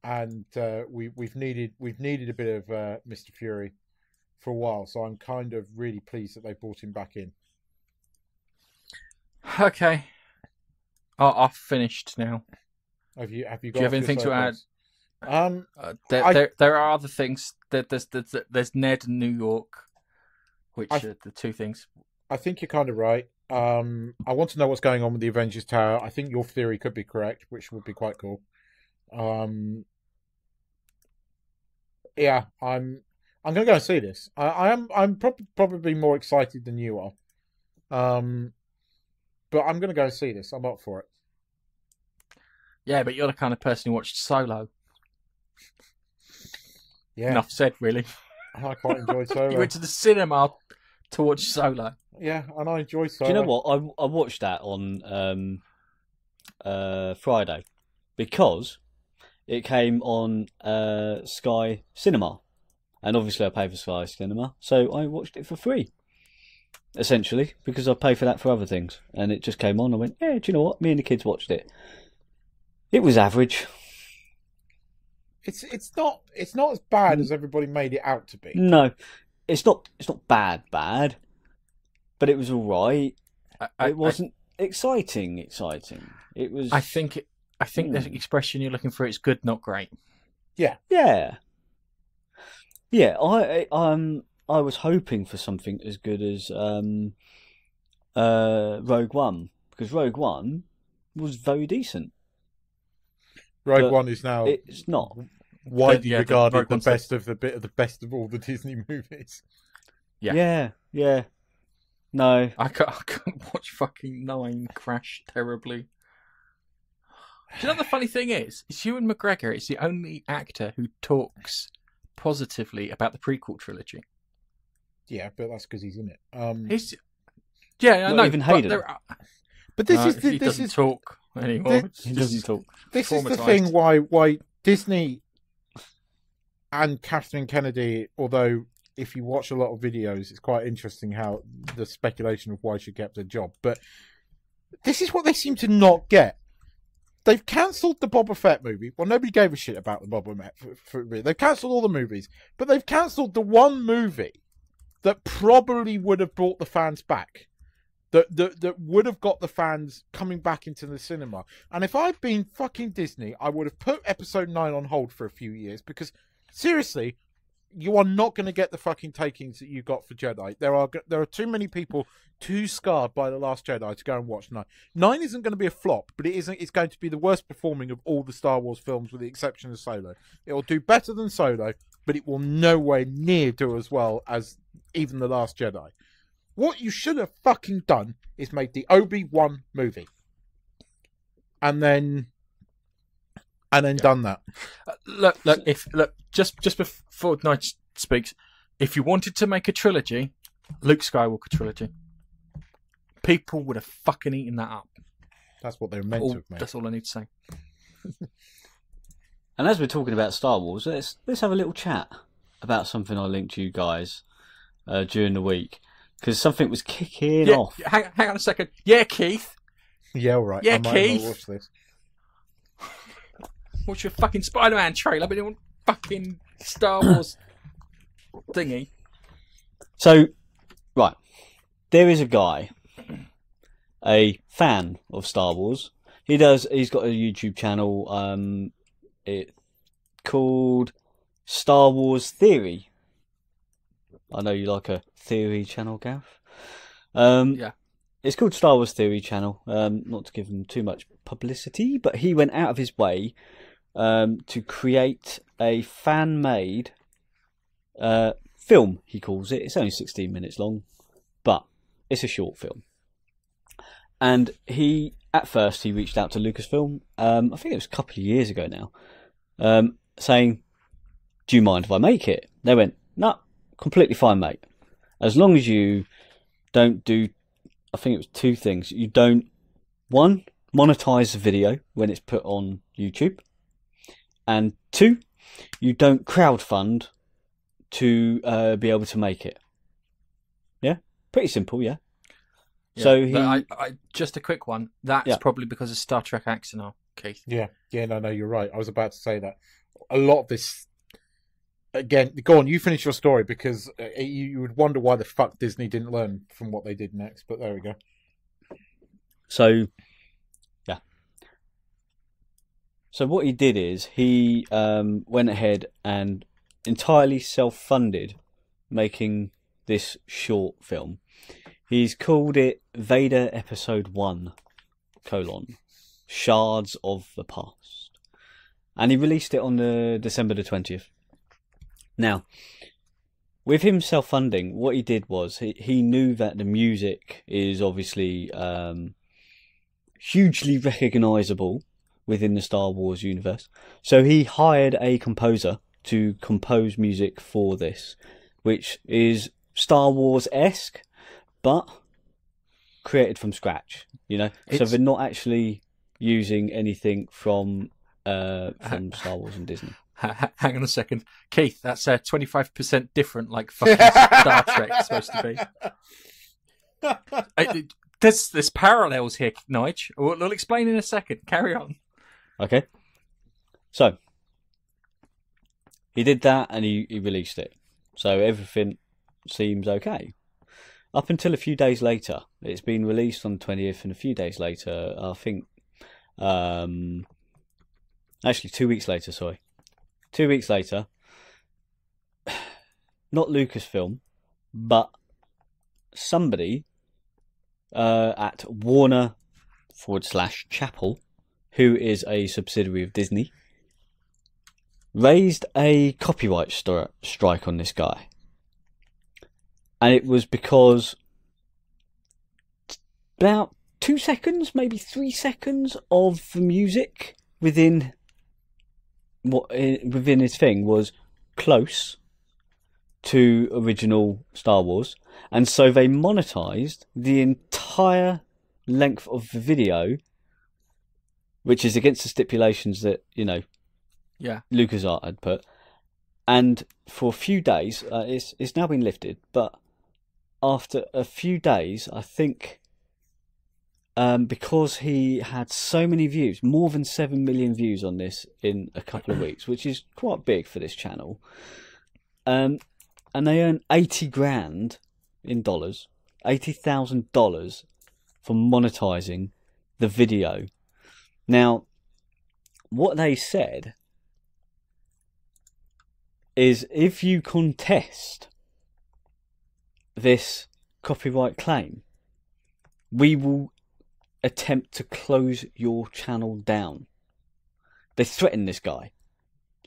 Speaker 2: And we've needed a bit of Mr. Fury for a while, so I'm kind of really pleased that they brought him back in.
Speaker 1: Okay, I've finished now.
Speaker 2: Have you got?
Speaker 1: Do you have anything to add?
Speaker 2: There
Speaker 1: are other things. There's Ned and New York, which are the two things.
Speaker 2: I think you're kind of right. I want to know what's going on with the Avengers Tower. I think your theory could be correct, which would be quite cool. Yeah, I'm gonna go and see this. I'm probably more excited than you are. But I'm gonna go and see this. I'm up for it.
Speaker 1: Yeah, but you're the kind of person who watched Solo.
Speaker 2: Yeah.
Speaker 1: Enough said, really.
Speaker 2: I quite enjoyed Solo.
Speaker 1: You went to the cinema to watch Solo.
Speaker 2: Yeah, and I enjoyed Solo.
Speaker 3: Do you know what? I watched that on Friday because it came on Sky Cinema, and obviously I pay for Sky Cinema, so I watched it for free, essentially, because I pay for that for other things. And it just came on. I went, yeah, do you know what? Me and the kids watched it. It was average.
Speaker 2: It's not as bad as everybody made it out to be.
Speaker 3: No, it's not bad, but it was all right. It wasn't exciting. It was.
Speaker 1: I think the expression you're looking for is good, not great.
Speaker 2: Yeah.
Speaker 3: I was hoping for something as good as Rogue One, because Rogue One was very decent.
Speaker 2: Rogue One is now.
Speaker 3: It's not
Speaker 2: widely regarded the best of all the Disney movies.
Speaker 1: Yeah.
Speaker 3: No,
Speaker 1: I can't watch fucking 9 crash terribly. Do you know what the funny thing is? Ewan McGregor is the only actor who talks positively about the prequel trilogy.
Speaker 2: Yeah, but that's because he's in it.
Speaker 1: I know.
Speaker 3: Even Hayden.
Speaker 2: But this
Speaker 1: he doesn't talk anymore.
Speaker 3: He doesn't talk.
Speaker 2: This is the thing why Disney and Kathleen Kennedy, although if you watch a lot of videos, it's quite interesting how the speculation of why she kept her job. But this is what they seem to not get. They've cancelled the Boba Fett movie. Well, nobody gave a shit about the Boba Fett movie. They've cancelled all the movies. But they've cancelled the one movie that probably would have brought the fans back. that would have got the fans coming back into the cinema. And if I'd been fucking Disney, I would have put episode 9 on hold for a few years, because seriously, you are not going to get the fucking takings that you got for Jedi. There are too many people too scarred by The Last Jedi to go and watch 9. 9 isn't going to be a flop, but it's going to be the worst performing of all the Star Wars films, with the exception of Solo. It will do better than Solo, but it will nowhere near do as well as even The Last Jedi. What you should have fucking done is made the Obi-Wan movie. And then done that.
Speaker 1: Look, just before Nigel speaks, if you wanted to make a trilogy, Luke Skywalker trilogy, people would have fucking eaten that up.
Speaker 2: That's what they were meant to have made.
Speaker 1: That's all I need to say.
Speaker 3: And as we're talking about Star Wars, let's have a little chat about something I linked to you guys during the week, because something was kicking off.
Speaker 1: Hang on a second. Yeah, Keith.
Speaker 2: Yeah, all right.
Speaker 1: Yeah,
Speaker 2: I might
Speaker 1: Keith.
Speaker 2: not watch this.
Speaker 1: What's your fucking Spider-Man trailer? But it was fucking Star Wars thingy.
Speaker 3: So, right, there is a guy, a fan of Star Wars. He's got a YouTube channel. It's called Star Wars Theory. I know you like a theory channel, Gareth.
Speaker 1: Yeah.
Speaker 3: It's called Star Wars Theory Channel. Not to give him too much publicity, but he went out of his way to create a fan-made film, he calls it. It's only 16 minutes long, but it's a short film. And at first, he reached out to Lucasfilm, I think it was a couple of years ago now, saying, do you mind if I make it? They went, no, completely fine, mate. As long as you don't do, I think it was 2 things. You don't, 1, monetize the video when it's put on YouTube. And 2, you don't crowdfund to be able to make it. Yeah? Pretty simple, yeah?
Speaker 1: Yeah,
Speaker 3: so
Speaker 1: I just a quick one. That's probably because of Star Trek accent, Keith.
Speaker 2: Yeah, no, you're right. I was about to say that. A lot of this... Again, go on, you finish your story, because you would wonder why the fuck Disney didn't learn from what they did next, but there we go.
Speaker 3: So, yeah. So what he did is, he went ahead and entirely self-funded making this short film. He's called it Vader Episode 1, Shards of the Past. And he released it on December the 20th. Now, with him self-funding, what he did was he knew that the music is obviously hugely recognisable within the Star Wars universe. So he hired a composer to compose music for this, which is Star Wars-esque, but created from scratch, you know? So they're not actually using anything from Star Wars and Disney.
Speaker 1: Hang on a second. Keith, that's 25% different, like fucking Star Trek's supposed to be. There's parallels here, Nige. We'll explain in a second. Carry on.
Speaker 3: Okay. So, he did that and he released it. So everything seems okay. Up until a few days later. It's been released on the 20th, and a few days later, I think... actually, 2 weeks later, sorry. 2 weeks later, not Lucasfilm, but somebody at Warner /Chapel, who is a subsidiary of Disney, raised a copyright strike on this guy. And it was because about 2 seconds, maybe 3 seconds of the music within his thing was close to original Star Wars, and so they monetized the entire length of the video, which is against the stipulations that, you know, LucasArts had put. And for a few days, it's now been lifted, but after a few days, I think, because he had so many views, more than 7 million views on this in a couple of weeks, which is quite big for this channel, and they earned $80,000 in dollars, $80,000 for monetizing the video. Now, what they said is if you contest this copyright claim, we will attempt to close your channel down. They threatened this guy,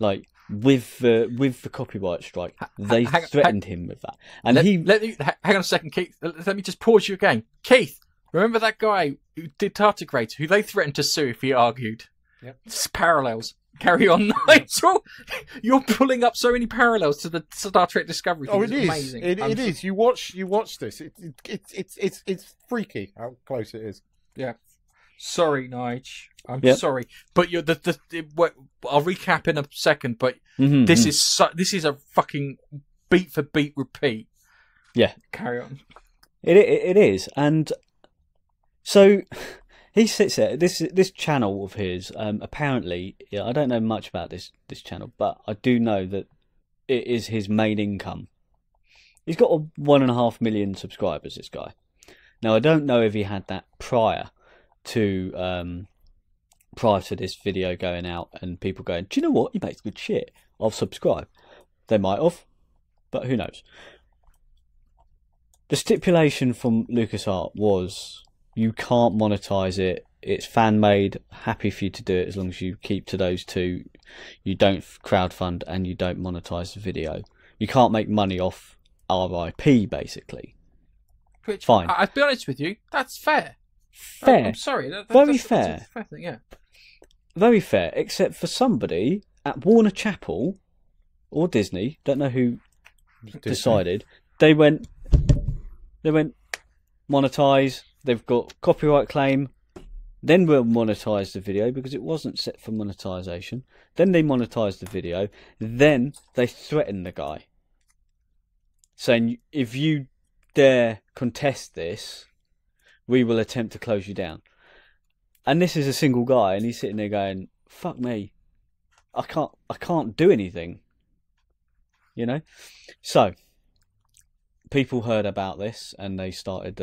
Speaker 3: like with the copyright strike. They threatened him with that, and
Speaker 1: hang on a second, Keith. Let me just pause you again, Keith. Remember that guy who did Tardigrade, who they threatened to sue if he argued?
Speaker 2: Yep.
Speaker 1: It's parallels. Carry on, Nigel. You're pulling up so many parallels to the Star Trek Discovery thing.
Speaker 2: Oh, it is
Speaker 1: amazing.
Speaker 2: It is. You watch this. It's freaky how close it is.
Speaker 1: Yeah. Sorry, Nige. I'm
Speaker 3: Yep.
Speaker 1: sorry, but you're I'll recap in a second. But
Speaker 3: Mm-hmm,
Speaker 1: this is a fucking beat for beat repeat.
Speaker 3: Yeah.
Speaker 1: Carry on.
Speaker 3: It is, and so he sits there. This channel of his, apparently, I don't know much about this channel, but I do know that it is his main income. He's got 1.5 million subscribers. This guy. Now I don't know if he had that prior to this video going out and people going, do you know what? He makes good shit. I'll subscribe. They might have, but who knows? The stipulation from LucasArts was you can't monetize it. It's fan made. Happy for you to do it as long as you keep to those two. You don't crowdfund and you don't monetize the video. You can't make money off RIP, basically.
Speaker 1: Which,
Speaker 3: fine.
Speaker 1: I'll be honest with you, that's fair.
Speaker 3: Fair.
Speaker 1: I'm sorry.
Speaker 3: Very
Speaker 1: that's
Speaker 3: fair.
Speaker 1: a fair thing, yeah.
Speaker 3: Very fair, except for somebody at Warner Chappell or Disney, don't know who decided, they went monetize, they've got copyright claim, then we'll monetize the video because it wasn't set for monetization. Then they monetized the video, then they threatened the guy, saying if you dare contest this, we will attempt to close you down. And this is a single guy, and he's sitting there going, "Fuck me, I can't do anything." You know. So people heard about this, and they started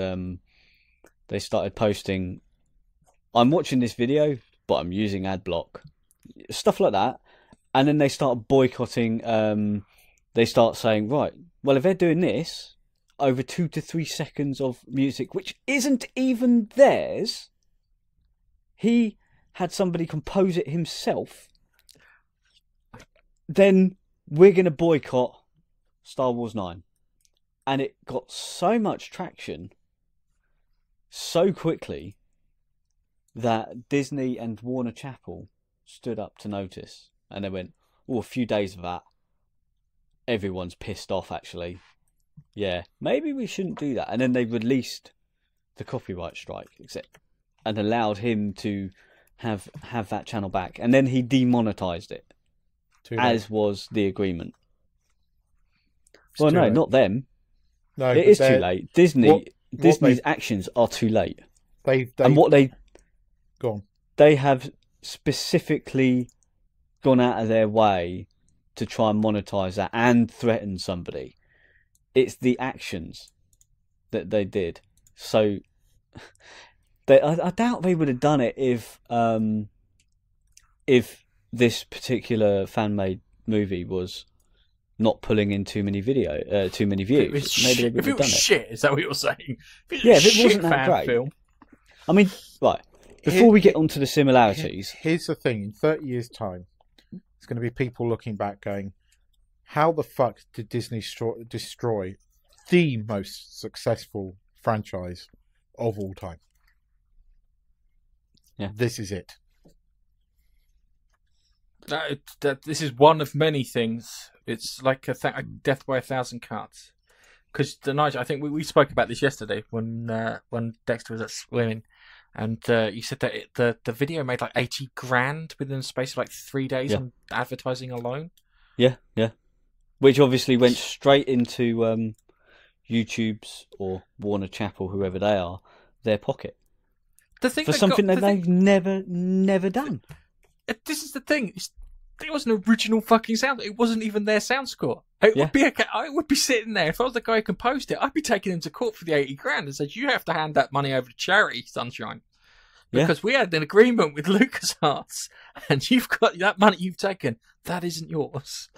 Speaker 3: posting. I'm watching this video, but I'm using ad block, stuff like that, and then they start boycotting. They start saying, right, well, if they're doing this over 2 to 3 seconds of music, which isn't even theirs. He had somebody compose it himself. Then we're going to boycott Star Wars 9. And it got so much traction so quickly that Disney and Warner Chappell stood up to notice. And they went, oh, a few days of that. Everyone's pissed off, actually. Yeah, maybe we shouldn't do that. And then they released the copyright strike, and allowed him to have that channel back. And then he demonetized it, as was the agreement. Well, no, not them.
Speaker 2: No,
Speaker 3: it is too late. Disney's actions are too late. And what they
Speaker 2: go on.
Speaker 3: They have specifically gone out of their way to try and monetize that and threaten somebody. It's the actions that they did. So I doubt they would have done it if this particular fan-made movie was not pulling in too many views. Maybe they would have
Speaker 1: if it
Speaker 3: done
Speaker 1: was
Speaker 3: it.
Speaker 1: shit, is that what you're saying?
Speaker 3: If it wasn't that great.
Speaker 1: Film.
Speaker 3: I mean, right. Before we get onto the similarities,
Speaker 2: here's the thing: in 30 years' time, it's going to be people looking back, going, "How the fuck did Disney destroy the most successful franchise of all time?"
Speaker 3: Yeah,
Speaker 2: this is it.
Speaker 1: This is one of many things. It's like a death by 1,000 cuts. Because Nigel, I think we spoke about this yesterday when Dexter was at swimming, and you said that the video made like 80 grand within the space of like 3 days on advertising alone. Yeah.
Speaker 3: Which obviously went straight into YouTube's or Warner Chappell, whoever they are, their pocket.
Speaker 1: The thing
Speaker 3: for something that they've never done.
Speaker 1: This is the thing. it was an original fucking sound. It wasn't even their sound score. It would be sitting there. If I was the guy who composed it, I'd be taking him to court for the 80 grand and said, you have to hand that money over to charity, sunshine. Because we had an agreement with LucasArts, and you've got that money you've taken. That isn't yours.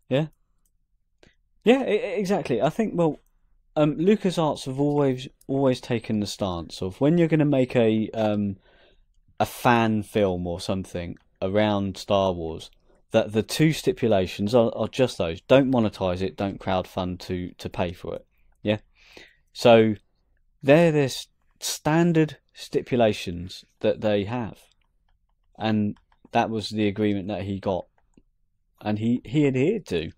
Speaker 3: Yeah. Yeah, exactly. I think, LucasArts have always taken the stance of when you're going to make a fan film or something around Star Wars, that the two stipulations are just those: don't monetize it, don't crowdfund to pay for it. Yeah. So they're this standard stipulations that they have, and that was the agreement that he got, and he adhered to.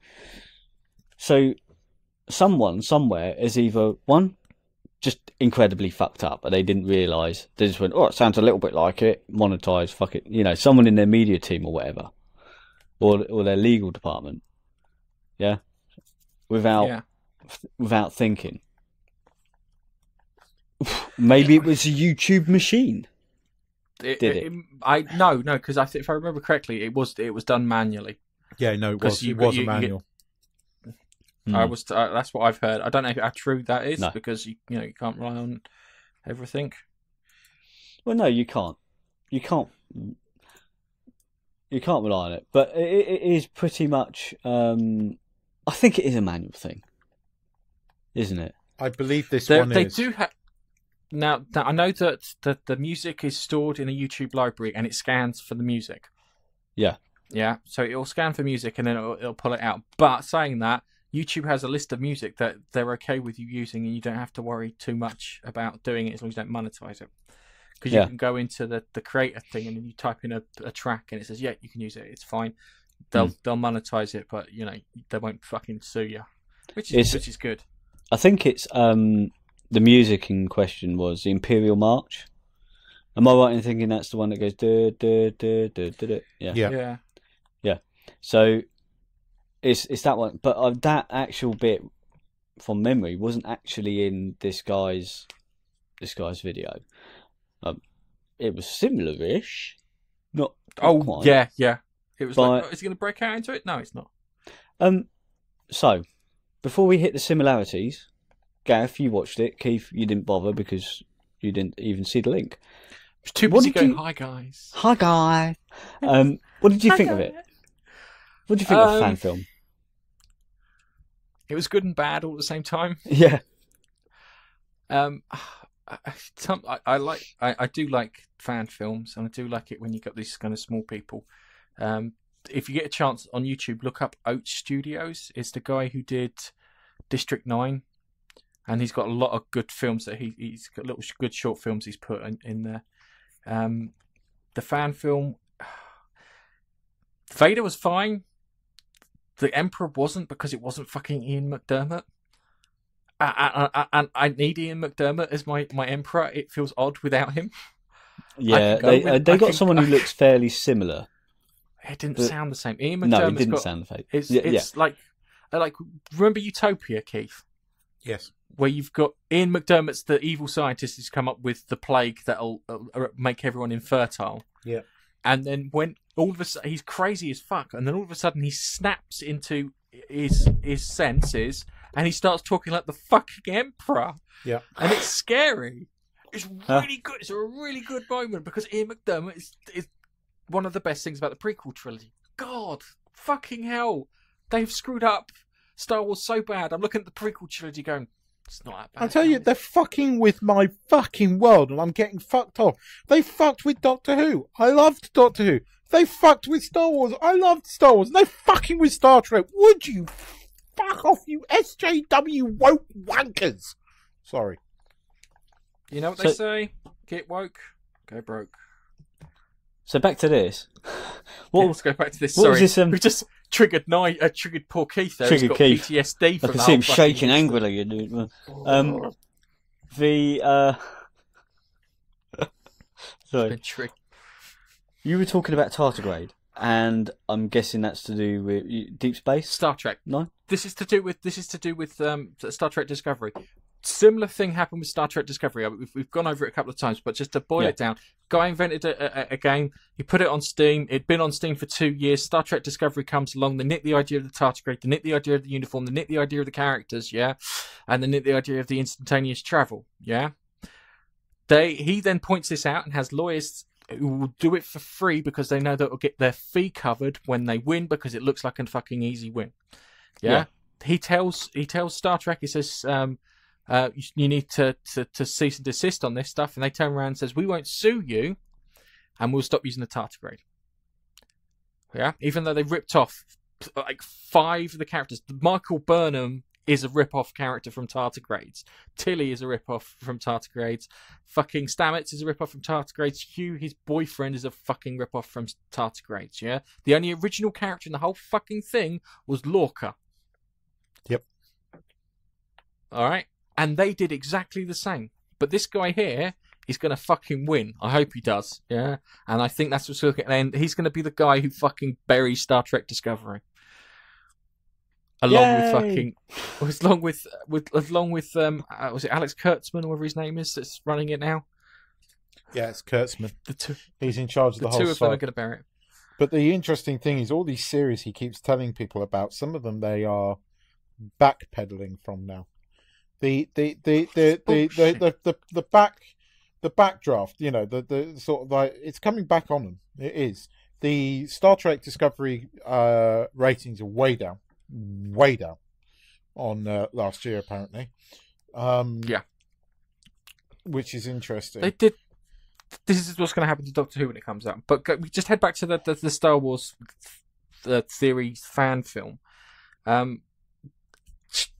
Speaker 3: So someone somewhere is either one just incredibly fucked up and they didn't realise, they just went, oh, it sounds a little bit like it, monetise, fuck it, someone in their media team or whatever, or their legal department, without thinking. Maybe it was a YouTube machine.
Speaker 1: No, because if I remember correctly, it was done manually.
Speaker 2: Yeah, no, it was a manual.
Speaker 1: That's what I've heard. I don't know how true that is,
Speaker 3: No.
Speaker 1: because you can't rely on everything.
Speaker 3: Well, no, you can't. You can't rely on it. But it is pretty much. I think it is a manual thing, isn't it?
Speaker 2: I believe this
Speaker 1: They
Speaker 2: is.
Speaker 1: do have. Now, I know that the music is stored in a YouTube library and it scans for the music.
Speaker 3: Yeah.
Speaker 1: Yeah. So it'll scan for music and then it'll pull it out. But saying that, YouTube has a list of music that they're okay with you using, and you don't have to worry too much about doing it as long as you don't monetize it. Because you can go into the creator thing and then you type in a track and it says, yeah, you can use it. It's fine. They'll monetize it, but they won't fucking sue you, which is good.
Speaker 3: I think it's the music in question was the Imperial March. Am I right in thinking that's the one that goes duh, duh, duh, duh, duh, duh?
Speaker 1: Yeah.
Speaker 3: So it's that one, but that actual bit from memory wasn't actually in this guy's video. It was similar-ish, not quite.
Speaker 1: Yeah. It was like, is he going to break out into it? No, it's not.
Speaker 3: So before we hit the similarities, Gareth, you watched it. Keith, you didn't bother because you didn't even see the link.
Speaker 1: I was too busy going, hi guys.
Speaker 3: Hi guy. What did you think of it? What did you think of the fan film?
Speaker 1: It was good and bad all at the same time.
Speaker 3: Yeah.
Speaker 1: I do like fan films, and I do like it when you got these kind of small people. If you get a chance on YouTube, look up Oat Studios. It's the guy who did District 9, and he's got a lot of good films that he's got little good short films he's put in there. The fan film, Vader was fine. The Emperor wasn't, because it wasn't fucking Ian McDermott. And I need Ian McDermott as my Emperor. It feels odd without him.
Speaker 3: Yeah, they got someone who looks fairly similar.
Speaker 1: It didn't sound the same. Ian McDermott's
Speaker 3: no, it didn't sound the same.
Speaker 1: It's like remember Utopia, Keith?
Speaker 2: Yes.
Speaker 1: Where you've got Ian McDermott's the evil scientist who's come up with the plague that'll make everyone infertile.
Speaker 2: Yeah.
Speaker 1: And then when all of a sudden he's crazy as fuck, and then all of a sudden he snaps into his senses and he starts talking like the fucking Emperor.
Speaker 2: Yeah.
Speaker 1: And it's scary. It's really good. It's a really good moment because Ian McDermott is one of the best things about the prequel trilogy. God, fucking hell. They've screwed up Star Wars so bad. I'm looking at the prequel trilogy going, it's not that bad.
Speaker 2: I tell you, they're fucking with my fucking world and I'm getting fucked off. They fucked with Doctor Who. I loved Doctor Who. They fucked with Star Wars. I loved Star Wars. They're fucking with Star Trek. Would you fuck off, you SJW woke wankers? Sorry.
Speaker 1: You know what they say? Get woke, go broke.
Speaker 3: So back to this.
Speaker 1: Let's go back to this. Sorry,
Speaker 3: this,
Speaker 1: we just triggered poor Keith there. He's got
Speaker 3: Keith.
Speaker 1: PTSD from
Speaker 3: I can see him shaking angrily. Dude. Sorry. You were talking about tardigrade, and I'm guessing that's to do with Deep Space,
Speaker 1: Star Trek.
Speaker 3: No,
Speaker 1: this is to do with Star Trek Discovery. similar thing happened with Star Trek Discovery. We've gone over it a couple of times, but just to boil it down, guy invented a game. He put it on Steam. It'd been on Steam for 2 years. Star Trek Discovery comes along. They nick the idea of the tardigrade. They nick the idea of the uniform. They nick the idea of the characters. Yeah, and they nick the idea of the instantaneous travel. Yeah. He then points this out and has lawyers who will do it for free because they know that will get their fee covered when they win because it looks like a fucking easy win. Yeah. He tells Star Trek, he says, you need to cease and desist on this stuff, and they turn around and says, we won't sue you, and we'll stop using the tardigrade. Yeah, even though they ripped off like 5 of the characters. Michael Burnham is a rip-off character from tardigrades. Tilly is a rip-off from tardigrades. Fucking Stamets is a rip-off from tardigrades. Hugh, his boyfriend, is a fucking rip-off from tardigrades. Yeah, the only original character in the whole fucking thing was Lorca.
Speaker 2: Yep.
Speaker 1: All right. And they did exactly the same. But this guy here is going to fucking win. I hope he does. Yeah. And I think that's what's looking at. And he's going to be the guy who fucking buries Star Trek Discovery. Along with fucking, along with was it Alex Kurtzman or whatever his name is that's running it now?
Speaker 2: Yeah, it's Kurtzman. He's in charge of the whole
Speaker 1: two of them are going to bury it.
Speaker 2: But the interesting thing is all these series he keeps telling people about, some of them they are backpedaling from now. The backdraft, you know, the sort of like it's coming back on them. It is. The Star Trek Discovery ratings are way down on last year apparently. Which is interesting.
Speaker 1: They did. This is what's going to happen to Doctor Who when it comes out. But we just head back to the Star Wars theory fan film.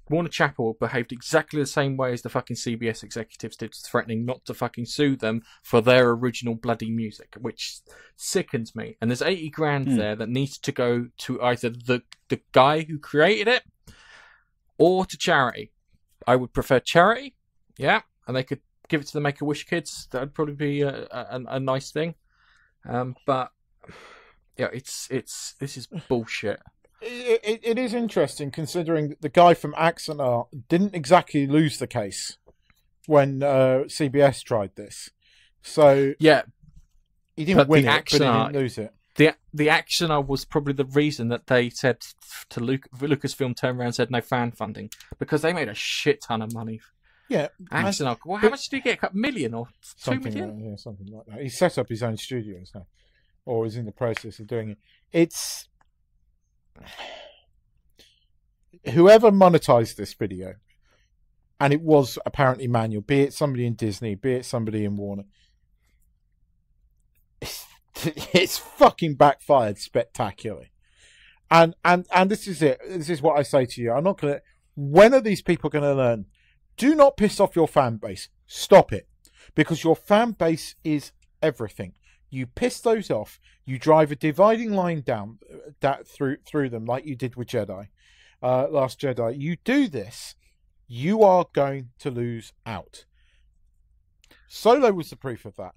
Speaker 1: Warner Chappell behaved exactly the same way as the fucking CBS executives did, threatening not to fucking sue them for their original bloody music, which sickens me. And there's 80 grand there that needs to go to either the guy who created it or to charity. I would prefer charity, yeah, and they could give it to the Make-A-Wish kids. That would probably be a nice thing. But yeah, this is bullshit.
Speaker 2: It is interesting considering the guy from Axanar didn't exactly lose the case when CBS tried this. So
Speaker 1: yeah,
Speaker 2: he didn't win it, but he didn't lose it.
Speaker 1: The Axanar was probably the reason that they said to Lucasfilm turned around and said no fan funding because they made a shit ton of money.
Speaker 2: Yeah,
Speaker 1: Axanar. Well, how much did he get? $1 million or $2 million?
Speaker 2: Something like that. He set up his own studios now, or is in the process of doing it. It's whoever monetized this video, and it was apparently manual, be it somebody in Disney, be it somebody in Warner, it's fucking backfired spectacularly. And this is it. This is what I say to you. I'm not gonna. When are these people gonna learn? Do not piss off your fan base. Stop it, because your fan base is everything. You piss those off. You drive a dividing line down that through them, like you did with Jedi, Last Jedi. You do this, you are going to lose out. Solo was the proof of that.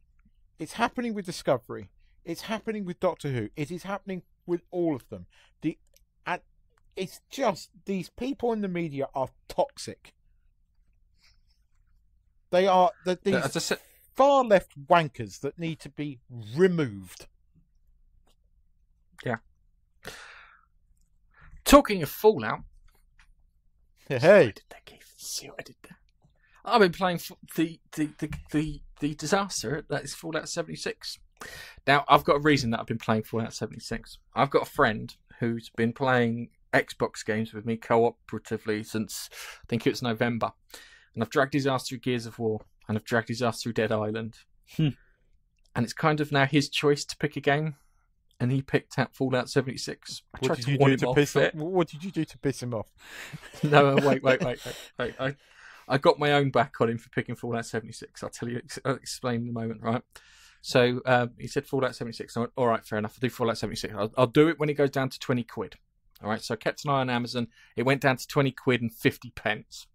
Speaker 2: It's happening with Discovery. It's happening with Doctor Who. It is happening with all of them. It's just these people in the media are toxic. They are these far left wankers that need to be removed.
Speaker 1: Yeah. Talking of Fallout.
Speaker 2: Hey.
Speaker 1: See what I did there? I've been playing the disaster that is Fallout 76. Now, I've got a reason that I've been playing Fallout 76. I've got a friend who's been playing Xbox games with me cooperatively since I think it was November. And I've dragged his ass through Gears of War, and I've dragged his ass through Dead Island. And it's kind of now his choice to pick a game, and he picked out Fallout 76.
Speaker 2: What did you do to piss him off?
Speaker 1: No, wait. I got my own back on him for picking Fallout 76. I'll explain in a moment, right? So he said Fallout 76. I went, all right, fair enough. I'll do Fallout 76. I'll do it when it goes down to 20 quid. All right, so I kept an eye on Amazon. It went down to 20 quid and 50 pence.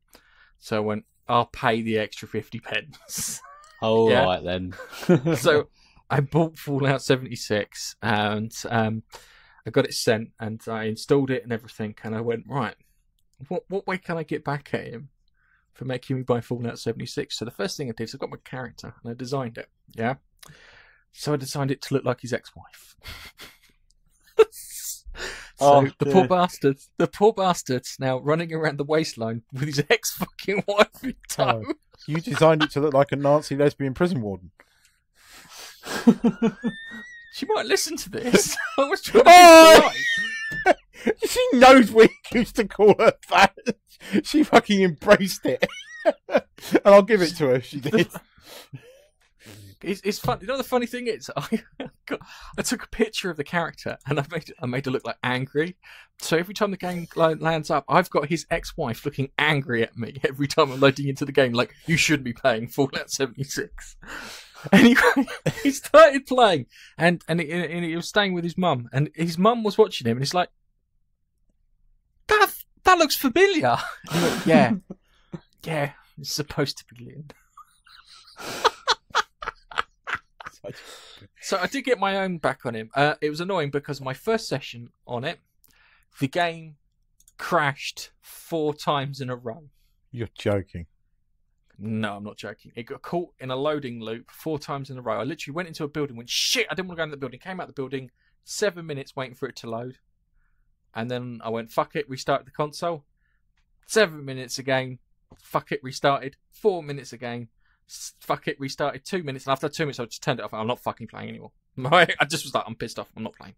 Speaker 1: So I went, I'll pay the extra 50 pence.
Speaker 3: All right, then.
Speaker 1: So I bought Fallout 76 and I got it sent and I installed it and everything. And I went, right, what way can I get back at him for making me buy Fallout 76. So the first thing I did is I got my character and I designed it. Yeah. So I designed it to look like his ex-wife. So the poor bastard's now running around the waistline with his ex-fucking wife in tow.
Speaker 2: Oh, you designed it to look like a Nazi lesbian prison warden.
Speaker 1: She might listen to this. I was trying to be polite.
Speaker 2: She knows we used to call her that. She fucking embraced it. And I'll give it to her, she did.
Speaker 1: It's fun. You know the funny thing is, I took a picture of the character and I made her look like angry. So every time the game lands up, I've got his ex-wife looking angry at me every time I'm loading into the game. Like, you shouldn't be playing Fallout 76. Anyway, he started playing and he was staying with his mum, and his mum was watching him, and he's like, "That looks familiar." And he went, yeah, it's supposed to be Lynn. So I did get my own back on him. It was annoying because my first session on it, the game crashed 4 times in a row.
Speaker 2: You're joking.
Speaker 1: No, I'm not joking. It got caught in a loading loop 4 times in a row. I literally went into a building, went, shit, I didn't want to go into the building. Came out the building, 7 minutes waiting for it to load. And then I went, fuck it, restarted the console. 7 minutes again, fuck it, restarted. 4 minutes again. Fuck it, restarted. 2 minutes, and after 2 minutes I just turned it off. I'm not fucking playing anymore. I just was like, I'm pissed off, I'm not playing.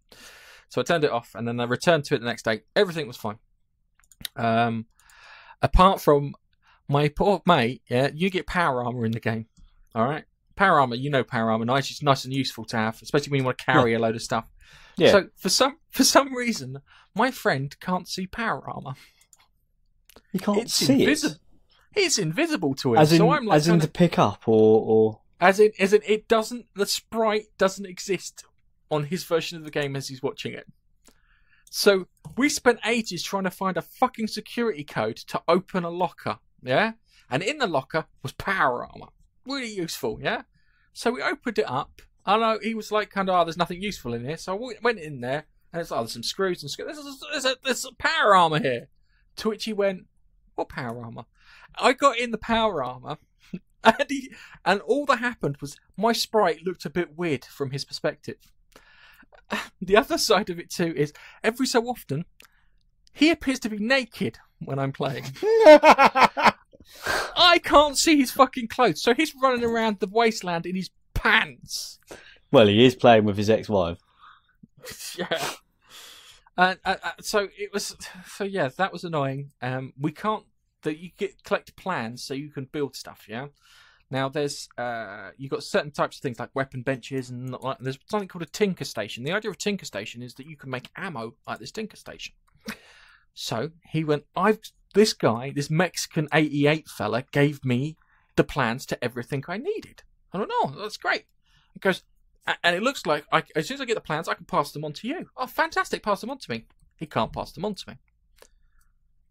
Speaker 1: So I turned it off, and then I returned to it the next day. Everything was fine. Apart from my poor mate, yeah, you get power armor in the game. Alright? Power armor, you know power armor, it's nice and useful to have, especially when you want to carry a load of stuff. Yeah. So for some reason, my friend can't see power armor.
Speaker 3: You can't see it.
Speaker 1: It's invisible to him.
Speaker 3: As in,
Speaker 1: so I'm like,
Speaker 3: to pick up, or
Speaker 1: as in, it doesn't. The sprite doesn't exist on his version of the game as he's watching it. So we spent ages trying to find a fucking security code to open a locker. Yeah, and in the locker was power armor. Really useful. Yeah. So we opened it up. I know he was like, kind of, there's nothing useful in here. So I went in there, and it's like, there's some screws and screws. There's power armor here. To which he went, what power armor? I got in the power armor, and all that happened was my sprite looked a bit weird from his perspective. The other side of it too is every so often he appears to be naked when I'm playing. I can't see his fucking clothes, so he's running around the wasteland in his pants.
Speaker 3: Well, he is playing with his ex-wife.
Speaker 1: Yeah. And so it was. So yeah, that was annoying. We can't. That you collect plans so you can build stuff. Yeah. Now there's you've got certain types of things like weapon benches and there's something called a tinker station. The idea of a tinker station is that you can make ammo like this tinker station. So he went, this guy, this Mexican 88 fella, gave me the plans to everything I needed. I don't know, that's great. He goes, and it looks like as soon as I get the plans, I can pass them on to you. Oh, fantastic, pass them on to me. He can't pass them on to me.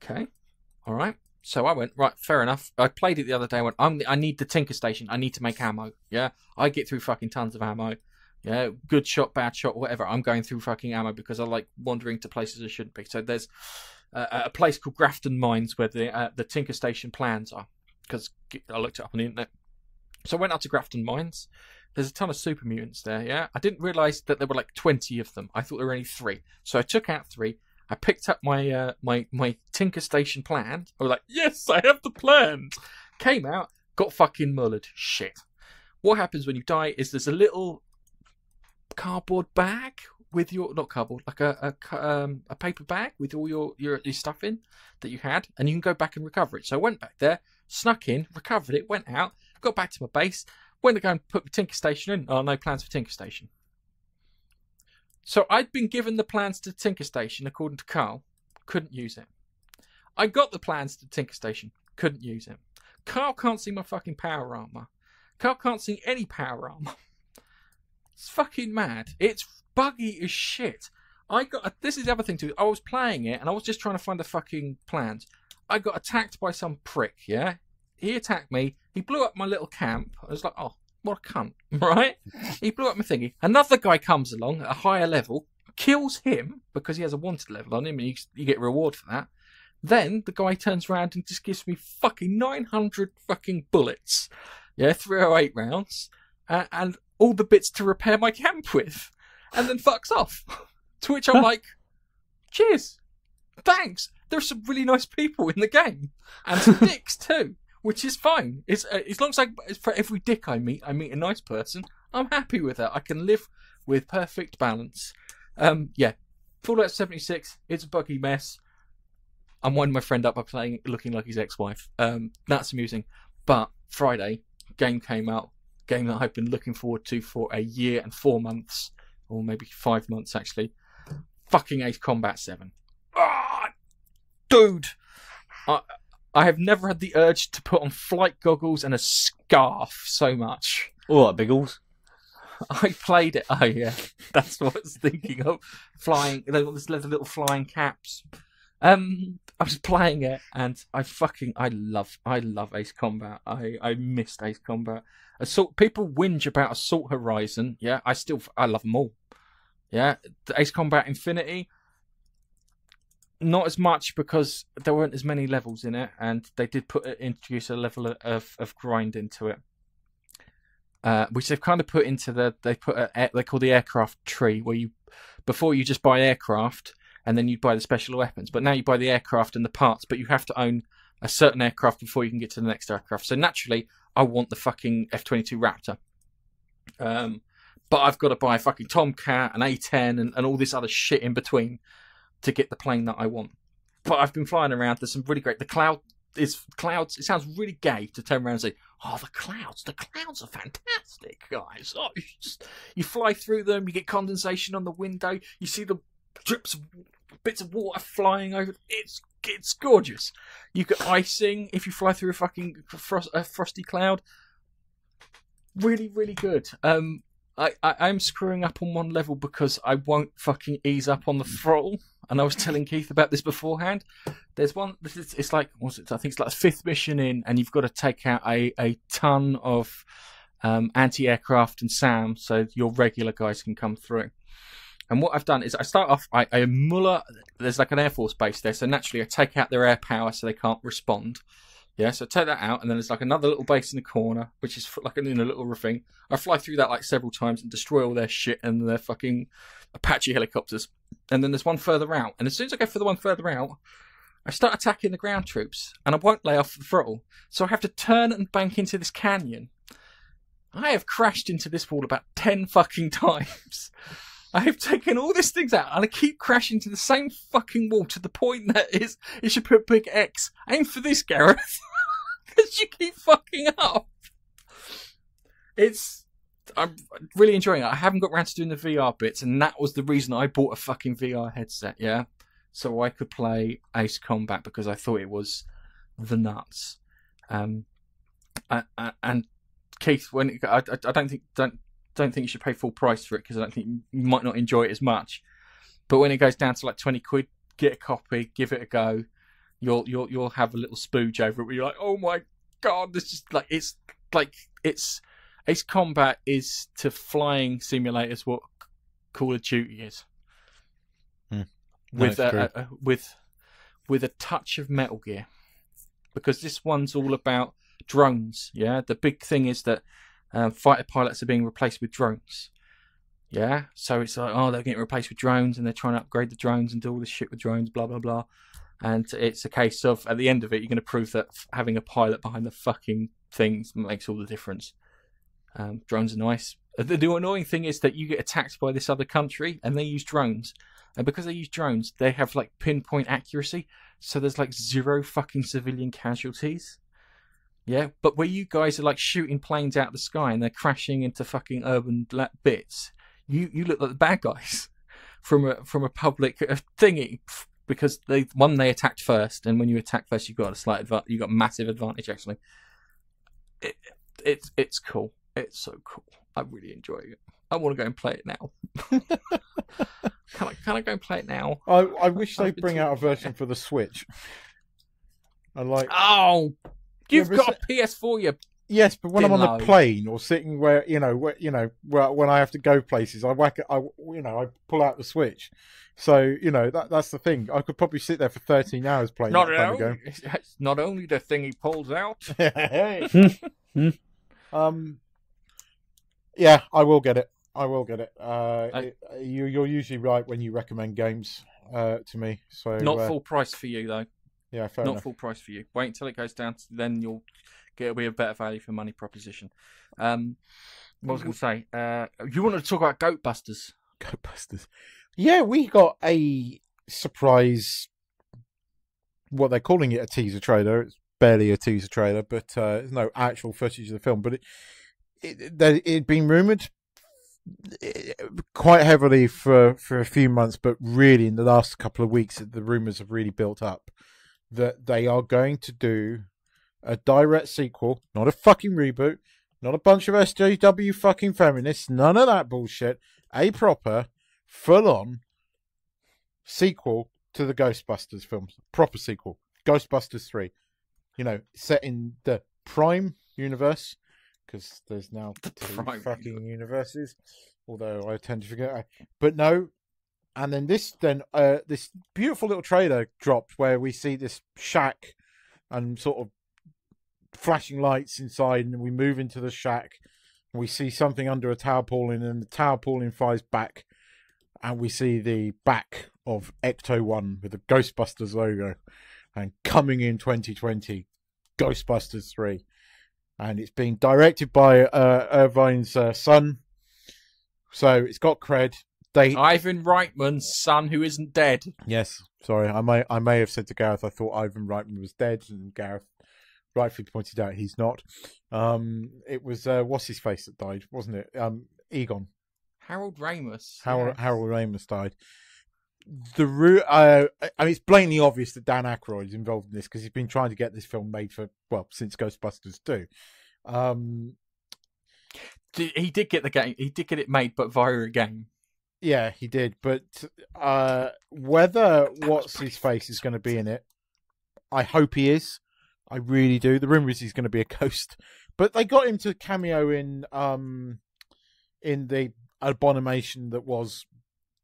Speaker 1: Okay, all right. So I went, right, fair enough. I played it the other day. I went, I need the tinker station. I need to make ammo. Yeah, I get through fucking tons of ammo. Yeah, good shot, bad shot, whatever. I'm going through fucking ammo because I like wandering to places I shouldn't be. So there's a place called Grafton Mines where the tinker station plans are, because I looked it up on the internet. So I went out to Grafton Mines. There's a ton of super mutants there. Yeah, I didn't realise that there were like 20 of them. I thought there were only 3. So I took out 3. I picked up my my tinker station plan. I was like, yes, I have the plan. Came out, got fucking mullered. Shit. What happens when you die is there's a little cardboard bag with your, not cardboard, like a paper bag with all your stuff in that you had, and you can go back and recover it. So I went back there, snuck in, recovered it, went out, got back to my base, went to go and put the tinker station in. Oh, no plans for tinker station. So I'd been given the plans to Tinker Station, according to Carl. Couldn't use it. I got the plans to Tinker Station. Couldn't use it. Carl can't see my fucking power armor. Carl can't see any power armor. It's fucking mad. It's buggy as shit. This is the other thing too. I was playing it and I was just trying to find the fucking plans. I got attacked by some prick, yeah? He attacked me. He blew up my little camp. I was like, oh. What a cunt, right? He blew up my thingy. Another guy comes along at a higher level, kills him because he has a wanted level on him, and you get a reward for that. Then the guy turns around and just gives me fucking 900 fucking bullets, yeah, 308 rounds, and all the bits to repair my camp with, and then fucks off. To which I'm like, cheers, thanks. There's some really nice people in the game, and some dicks too, which is fine. It's as long as for every dick I meet a nice person. I'm happy with that. I can live with perfect balance. Yeah, Fallout 76. It's a buggy mess. I'm winding my friend up by playing looking like his ex-wife. That's amusing. But Friday, game came out. Game that I've been looking forward to for a year and 4 months, or maybe 5 months actually. Fucking Ace Combat 7. Ah, dude, I have never had the urge to put on flight goggles and a scarf so much.
Speaker 3: All right, Biggles.
Speaker 1: I played it. Oh yeah, that's what I was thinking of. Flying, they've got this little flying caps. I was playing it, and I love Ace Combat. I missed Ace Combat. People whinge about Assault Horizon. Yeah, I love them all. Yeah, the Ace Combat Infinity, not as much because there weren't as many levels in it, and they did introduce a level of grind into it, which they've kind of put into they call the aircraft tree, where before you just buy aircraft and then you buy the special weapons, but now you buy the aircraft and the parts, but you have to own a certain aircraft before you can get to the next aircraft. So naturally, I want the fucking F-22 Raptor. But I've got to buy a fucking Tomcat, an A-10, and all this other shit in between to get the plane that I want. But I've been flying around. There's some really great... The clouds. It sounds really gay to turn around and say, "Oh, the clouds are fantastic, guys." Oh, you fly through them, you get condensation on the window, you see the bits of water flying over. It's gorgeous. You get icing if you fly through a fucking frosty cloud. Really, really good. I'm screwing up on one level because I won't fucking ease up on the throttle. And I was telling Keith about this beforehand. There's one, it's like, what's it? I think it's like the 5th mission in, and you've got to take out a ton of anti-aircraft and SAM so your regular guys can come through. And what I've done is I start off, I Muller, there's like an Air Force base there, so naturally I take out their air power so they can't respond. Yeah, so I take that out, and then there's like another little base in the corner, which is like in a little thing. I fly through that like several times and destroy all their shit and their fucking Apache helicopters. And then there's one further out, and as soon as I go for the one further out, I start attacking the ground troops, and I won't lay off the throttle, so I have to turn and bank into this canyon. I have crashed into this wall about 10 fucking times. I have taken all these things out, and I keep crashing to the same fucking wall to the point that it should put big X. Aim for this, Gareth. Because you keep fucking up. I'm really enjoying it. I haven't got around to doing the VR bits, and that was the reason I bought a fucking VR headset, yeah? So I could play Ace Combat, because I thought it was the nuts. And Keith, I don't think you should pay full price for it, because I don't think you might not enjoy it as much. But when it goes down to like 20 quid, get a copy, give it a go. You'll have a little spooge over it where you're like, oh my god, this is like it's Ace Combat is to flying simulators what Call of Duty is. With a touch of Metal Gear, because this one's all about drones. Yeah, the big thing is that fighter pilots are being replaced with drones. Yeah, so it's like, oh, they're getting replaced with drones, and they're trying to upgrade the drones and do all this shit with drones, blah blah blah. And it's a case of, at the end of it, you're going to prove that having a pilot behind the fucking things makes all the difference. Drones are nice. The annoying thing is that you get attacked by this other country, and they use drones. And because they use drones, they have like pinpoint accuracy, so there's like 0 fucking civilian casualties. Yeah, but where you guys are like shooting planes out of the sky and they're crashing into fucking urban bits, you look like the bad guys from a public thingy, because they attacked first, and when you attack first, you've got a massive advantage actually. It's cool. It's so cool. I really enjoy it. I want to go and play it now. Can I go and play it now?
Speaker 2: I wish they'd bring out a version for the Switch.
Speaker 1: Oh, you've got a PS4, you
Speaker 2: Yes, but when I'm on
Speaker 1: Getting
Speaker 2: a
Speaker 1: low.
Speaker 2: plane or sitting where when I have to go places, I pull out the switch. So that's the thing. I could probably sit there for 13 hours playing
Speaker 1: Not
Speaker 2: that kind of game.
Speaker 1: it's not only the thing he pulls out.
Speaker 2: Yeah, I will get it. You're usually right when you recommend games to me. So
Speaker 1: Not full price for you though.
Speaker 2: Yeah, fair
Speaker 1: Not
Speaker 2: enough.
Speaker 1: full price for you. Wait until it goes down. Then it'll be a better value for money proposition. What was I going to say? You wanted to talk about Goatbusters?
Speaker 2: Ghostbusters. Yeah, we got a surprise. What they're calling it, a teaser trailer. It's barely a teaser trailer, but there's no actual footage of the film. But it'd been rumored quite heavily for a few months, but really in the last couple of weeks, the rumors have really built up that they are going to do a direct sequel, not a fucking reboot, not a bunch of SJW fucking feminists, none of that bullshit. A proper, full-on sequel to the Ghostbusters films. Proper sequel. Ghostbusters 3. Set in the Prime universe, because there's now two fucking universes, although I tend to forget. But no. And then this beautiful little trailer dropped where we see this shack and sort of flashing lights inside, and we move into the shack and we see something under a tarpaulin, and the tarpaulin fires back, and we see the back of Ecto-1 with the Ghostbusters logo, and coming in 2020, Ghostbusters 3. And it's being directed by Irvine's son, so it's got cred.
Speaker 1: Ivan Reitman's son, who isn't dead.
Speaker 2: Yes, sorry, I may have said to Gareth I thought Ivan Reitman was dead, and Gareth rightfully pointed out he's not. It was what's his face that died, wasn't it? Egon.
Speaker 1: Harold Ramis.
Speaker 2: Harold Ramis died. It's blatantly obvious that Dan Aykroyd is involved in this because he's been trying to get this film made since Ghostbusters 2.
Speaker 1: He did get the game. He did get it made, but via a game.
Speaker 2: Yeah, he did. But whether what's his face is going to be in it, I hope he is. I really do. The rumor is he's going to be a ghost, but they got him to cameo in the abomination that was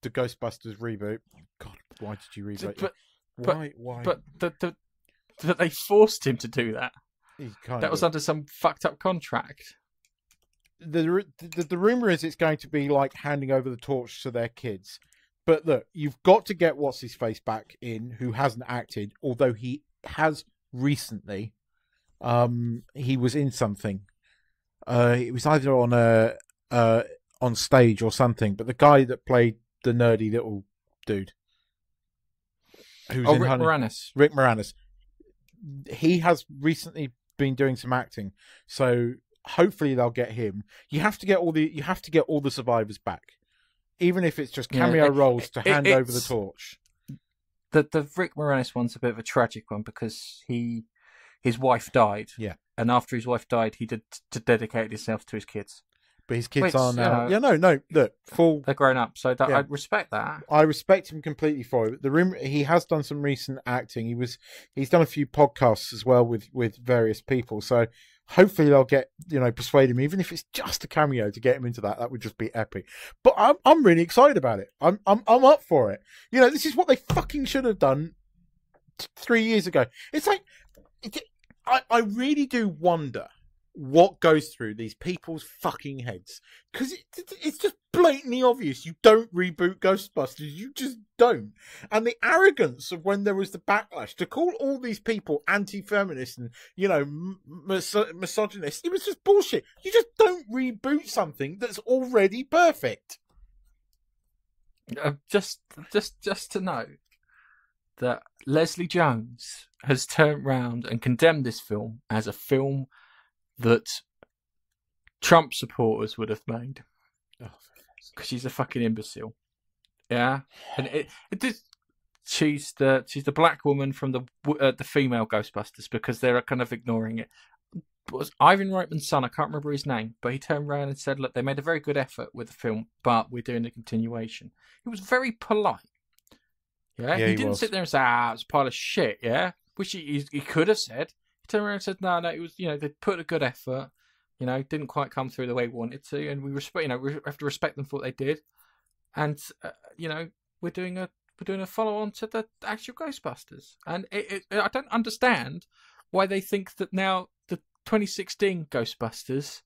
Speaker 2: the Ghostbusters reboot. God, why did you reboot? Why?
Speaker 1: But they forced him to do that. That was under some fucked up contract.
Speaker 2: The rumor is it's going to be like handing over the torch to their kids. But look, you've got to get what's his face back in, who hasn't acted, although he has recently. He was in something. It was either on stage or something. But the guy that played the nerdy little dude, who's in
Speaker 1: Rick Moranis.
Speaker 2: Rick Moranis. He has recently been doing some acting, so hopefully they'll get him. You have to get all the survivors back, even if it's just cameo roles to hand over the torch.
Speaker 1: The Rick Moranis one's a bit of a tragic one because his wife died.
Speaker 2: Yeah,
Speaker 1: and after his wife died, he dedicated himself to his kids.
Speaker 2: But his kids are now. Look,
Speaker 1: they're grown up, so I respect that.
Speaker 2: I respect him completely for it. The room, he has done some recent acting. He's done a few podcasts as well with various people. So hopefully they'll persuade him, even if it's just a cameo, to get him into that. That would just be epic. But I'm really excited about it. I'm up for it. This is what they fucking should have done 3 years ago. It's like I really do wonder what goes through these people's fucking heads, because it's just blatantly obvious you don't reboot Ghostbusters. You just don't. And the arrogance of when there was the backlash to call all these people anti-feminist and misogynist, it was just bullshit. You just don't reboot something that's already perfect.
Speaker 1: Just to note that Leslie Jones has turned round and condemned this film as a film that Trump supporters would have made, because she's a fucking imbecile. Yeah, and she's the black woman from the female Ghostbusters, because they're kind of ignoring it. It was Ivan Reitman's son, I can't remember his name, but he turned around and said, "Look, they made a very good effort with the film, but we're doing a continuation." He was very polite. Yeah, he didn't sit there and say, "it's a pile of shit." Yeah, which he could have said. He turned around and said, no, it was, they put a good effort. Didn't quite come through the way we wanted to, and we respect, we have to respect them for what they did. And we're doing a follow on to the actual Ghostbusters, and I don't understand why they think that now the 2016 Ghostbusters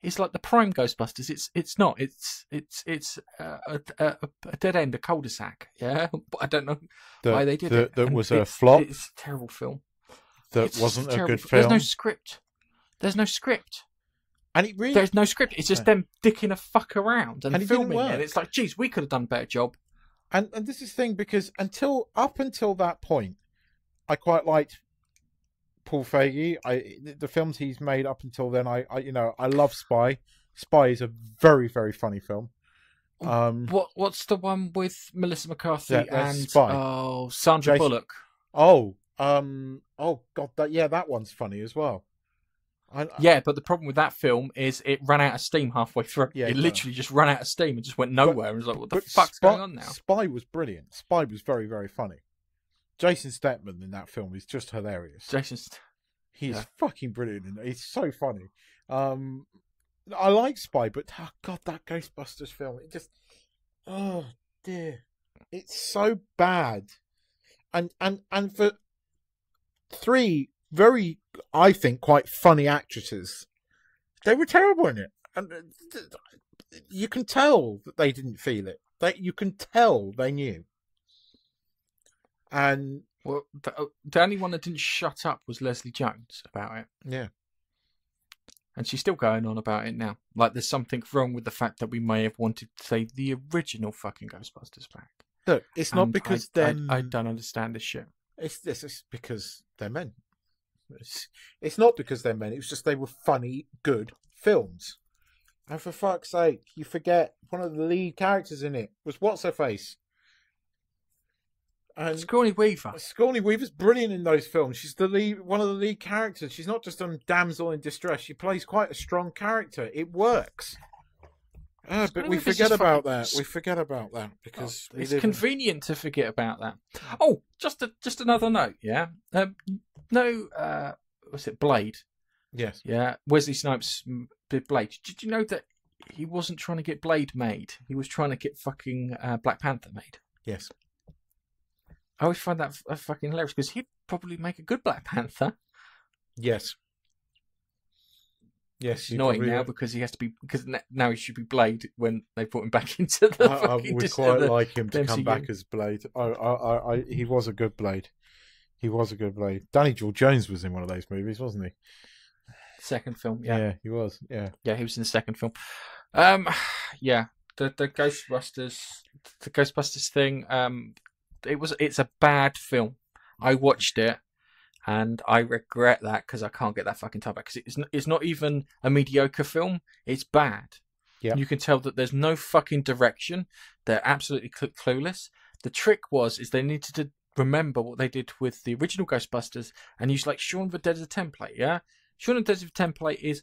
Speaker 1: is like the prime Ghostbusters. It's not. It's a dead end, a cul-de-sac. Yeah, I don't know why they did it.
Speaker 2: That was a flop.
Speaker 1: It's a terrible film.
Speaker 2: That wasn't a good film.
Speaker 1: There's no script.
Speaker 2: And it really...
Speaker 1: There's no script. It's just them dicking a fuck around and filming it. And it's like, geez, we could have done a better job.
Speaker 2: And this is the thing, because up until that point, I quite liked Paul Feig. The films he's made up until then, I love Spy. Spy is a very, very funny film.
Speaker 1: What's the one with Melissa McCarthy and
Speaker 2: Spy.
Speaker 1: Sandra Bullock?
Speaker 2: Oh God, that one's funny as well.
Speaker 1: Yeah, but the problem with that film is it ran out of steam halfway through. Yeah, it literally just ran out of steam and just went nowhere. And was like, what the fuck's going on now?
Speaker 2: Spy was brilliant. Spy was very, very funny. Jason Statham in that film is just hilarious. He's fucking brilliant. He's so funny. I like Spy, but God, that Ghostbusters film, it just, oh dear, it's so bad. And for three very, I think, quite funny actresses, they were terrible in it, and you can tell that they didn't feel it. You can tell they knew. And
Speaker 1: well, the only one that didn't shut up was Leslie Jones about it.
Speaker 2: Yeah,
Speaker 1: and she's still going on about it now. Like there's something wrong with the fact that we may have wanted to say the original fucking Ghostbusters back.
Speaker 2: Look, it's not because
Speaker 1: I don't understand this shit.
Speaker 2: It's because they're men. It's not because they're men. It was just they were funny, good films. And for fuck's sake, you forget one of the lead characters in it was what's her face. And
Speaker 1: Sigourney Weaver.
Speaker 2: Sigourney Weaver's brilliant in those films. She's one of the lead characters. She's not just a damsel in distress. She plays quite a strong character. It works. But we forget about that. We forget about that because
Speaker 1: it's convenient to forget about that. Oh, just another note. Yeah. Was it Blade?
Speaker 2: Yes.
Speaker 1: Yeah. Wesley Snipes did Blade. Did you know that he wasn't trying to get Blade made? He was trying to get fucking Black Panther made.
Speaker 2: Yes.
Speaker 1: I always find that fucking hilarious because he'd probably make a good Black Panther.
Speaker 2: Yes. Yes,
Speaker 1: it's annoying now because he has to be now he should be Blade when they put him back into the.
Speaker 2: I would quite like him to come back as Blade. He was a good Blade. He was a good Blade. Danny Jones was in one of those movies, wasn't he?
Speaker 1: Second film, yeah.
Speaker 2: Yeah, he was. Yeah,
Speaker 1: yeah, he was in the second film. Yeah, the Ghostbusters thing. It's a bad film. I watched it. And I regret that because I can't get that fucking time back. Because it's not even a mediocre film. It's bad.
Speaker 2: Yeah.
Speaker 1: You can tell that there's no fucking direction. They're absolutely clueless. The trick is they needed to remember what they did with the original Ghostbusters and use like Shaun of the Dead as a template. Yeah, Shaun of the Dead as a template is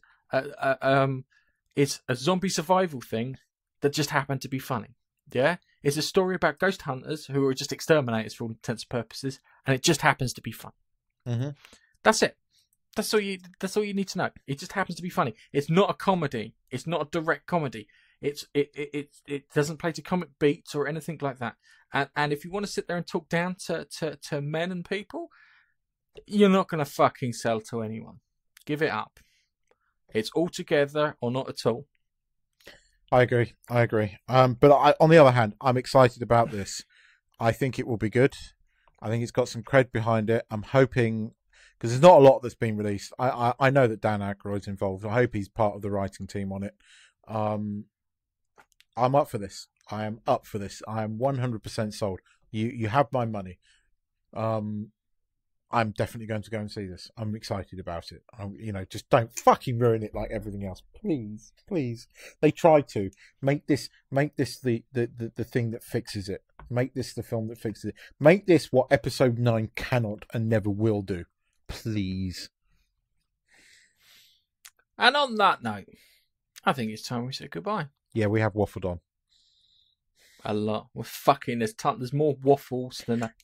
Speaker 1: it's a zombie survival thing that just happened to be funny. Yeah, it's a story about ghost hunters who are just exterminators for all intents and purposes, and it just happens to be fun.
Speaker 2: Mm-hmm.
Speaker 1: That's it. That's all you need to know. It just happens to be funny. It's not a comedy. It's not a direct comedy. It doesn't play to comic beats or anything like that. And if you want to sit there and talk down to men and people, you're not gonna fucking sell to anyone. Give it up. It's all together or not at all.
Speaker 2: I agree. But on the other hand, I'm excited about this. I think it will be good. I think it's got some cred behind it. I'm hoping, because there's not a lot that's been released. I know that Dan Aykroyd's involved. I hope he's part of the writing team on it. I'm up for this. I am up for this. I am 100% sold. You have my money. I'm definitely going to go and see this. I'm excited about it. Just don't fucking ruin it like everything else, please, please. They tried to make this the thing that fixes it. Make this the film that fixes it. Make this what Episode 9 cannot and never will do, please.
Speaker 1: And on that note, I think it's time we say goodbye.
Speaker 2: Yeah, we have waffled on.
Speaker 1: A lot. We're fucking. There's more waffles than that.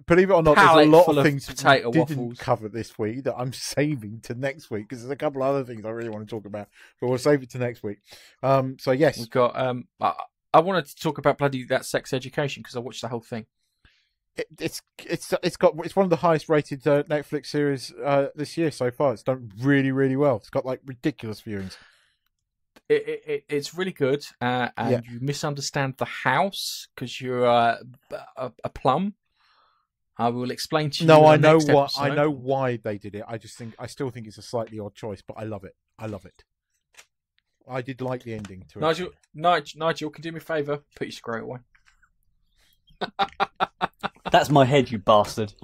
Speaker 2: Believe it or not, there's a lot of things
Speaker 1: potato
Speaker 2: we didn't
Speaker 1: waffles.
Speaker 2: cover this week that I'm saving to next week because there's a couple of other things I really want to talk about, but we'll save it to next week. So yes,
Speaker 1: We've got. I wanted to talk about bloody that sex education because I watched the whole thing.
Speaker 2: it's one of the highest rated Netflix series this year so far. It's done really, really well. It's got like ridiculous viewings.
Speaker 1: It's really good, and you misunderstand the house because you're a plum. I will explain to you.
Speaker 2: No,
Speaker 1: in
Speaker 2: I
Speaker 1: the
Speaker 2: know
Speaker 1: next
Speaker 2: why.
Speaker 1: episode.
Speaker 2: I know why they did it. I still think it's a slightly odd choice, but I love it. I did like the ending to it.
Speaker 1: Nigel, can you do me a favour? Put your screw away.
Speaker 3: That's my head, you bastard.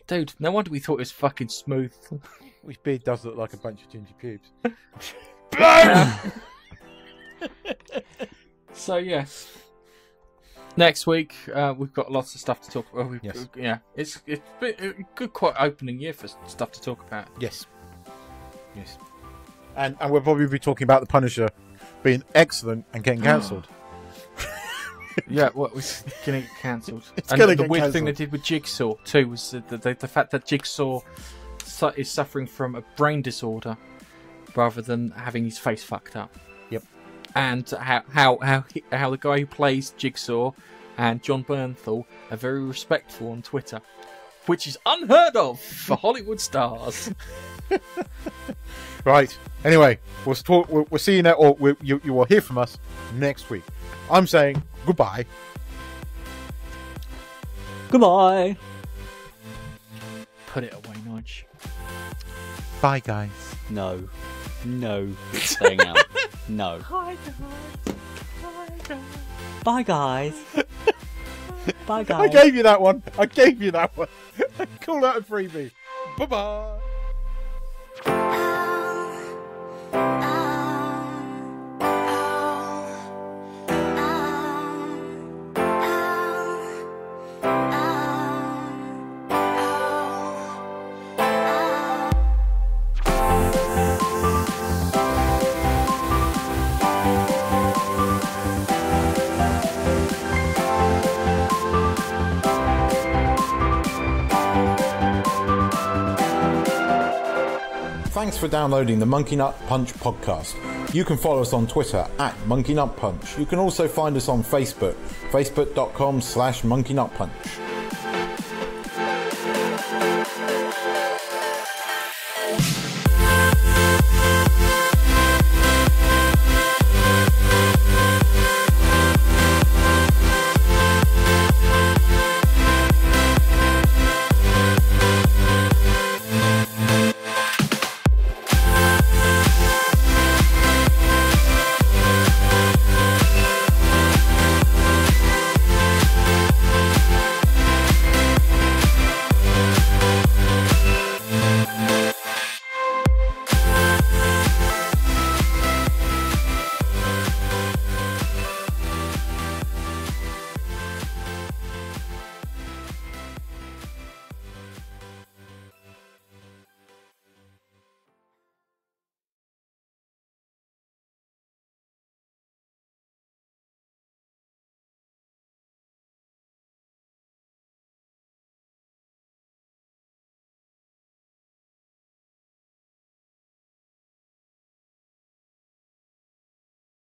Speaker 1: Dude, no wonder we thought it was fucking smooth.
Speaker 2: His beard does look like a bunch of ginger pubes.
Speaker 1: So yes, next week we've got lots of stuff to talk about.
Speaker 2: Yes.
Speaker 1: Yeah, it's been a good, quite opening year for stuff to talk about.
Speaker 2: Yes. And we'll probably be talking about The Punisher being excellent and getting cancelled.
Speaker 1: Yeah, what was going to get cancelled?
Speaker 2: It's
Speaker 1: And
Speaker 2: gonna
Speaker 1: the
Speaker 2: get
Speaker 1: weird thing
Speaker 2: cancelled.
Speaker 1: they did with Jigsaw too was the fact that Jigsaw is suffering from a brain disorder rather than having his face fucked up.
Speaker 2: Yep.
Speaker 1: And how the guy who plays Jigsaw and John Bernthal are very respectful on Twitter, which is unheard of for Hollywood stars.
Speaker 2: Right. Anyway, we'll see you now, or you will hear from us next week. I'm saying goodbye.
Speaker 3: Goodbye.
Speaker 1: Put it away, Nige.
Speaker 2: Bye, guys.
Speaker 3: No. Staying out. No.
Speaker 1: Hi guys.
Speaker 3: Bye, guys. Bye,
Speaker 2: I
Speaker 3: guys.
Speaker 2: gave you that one. Call that a freebie. Bye-bye. Thanks for downloading the Monkey Nut Punch podcast. You can follow us on Twitter @Monkey Nut Punch. You can also find us on Facebook, facebook.com/Monkey Nut Punch.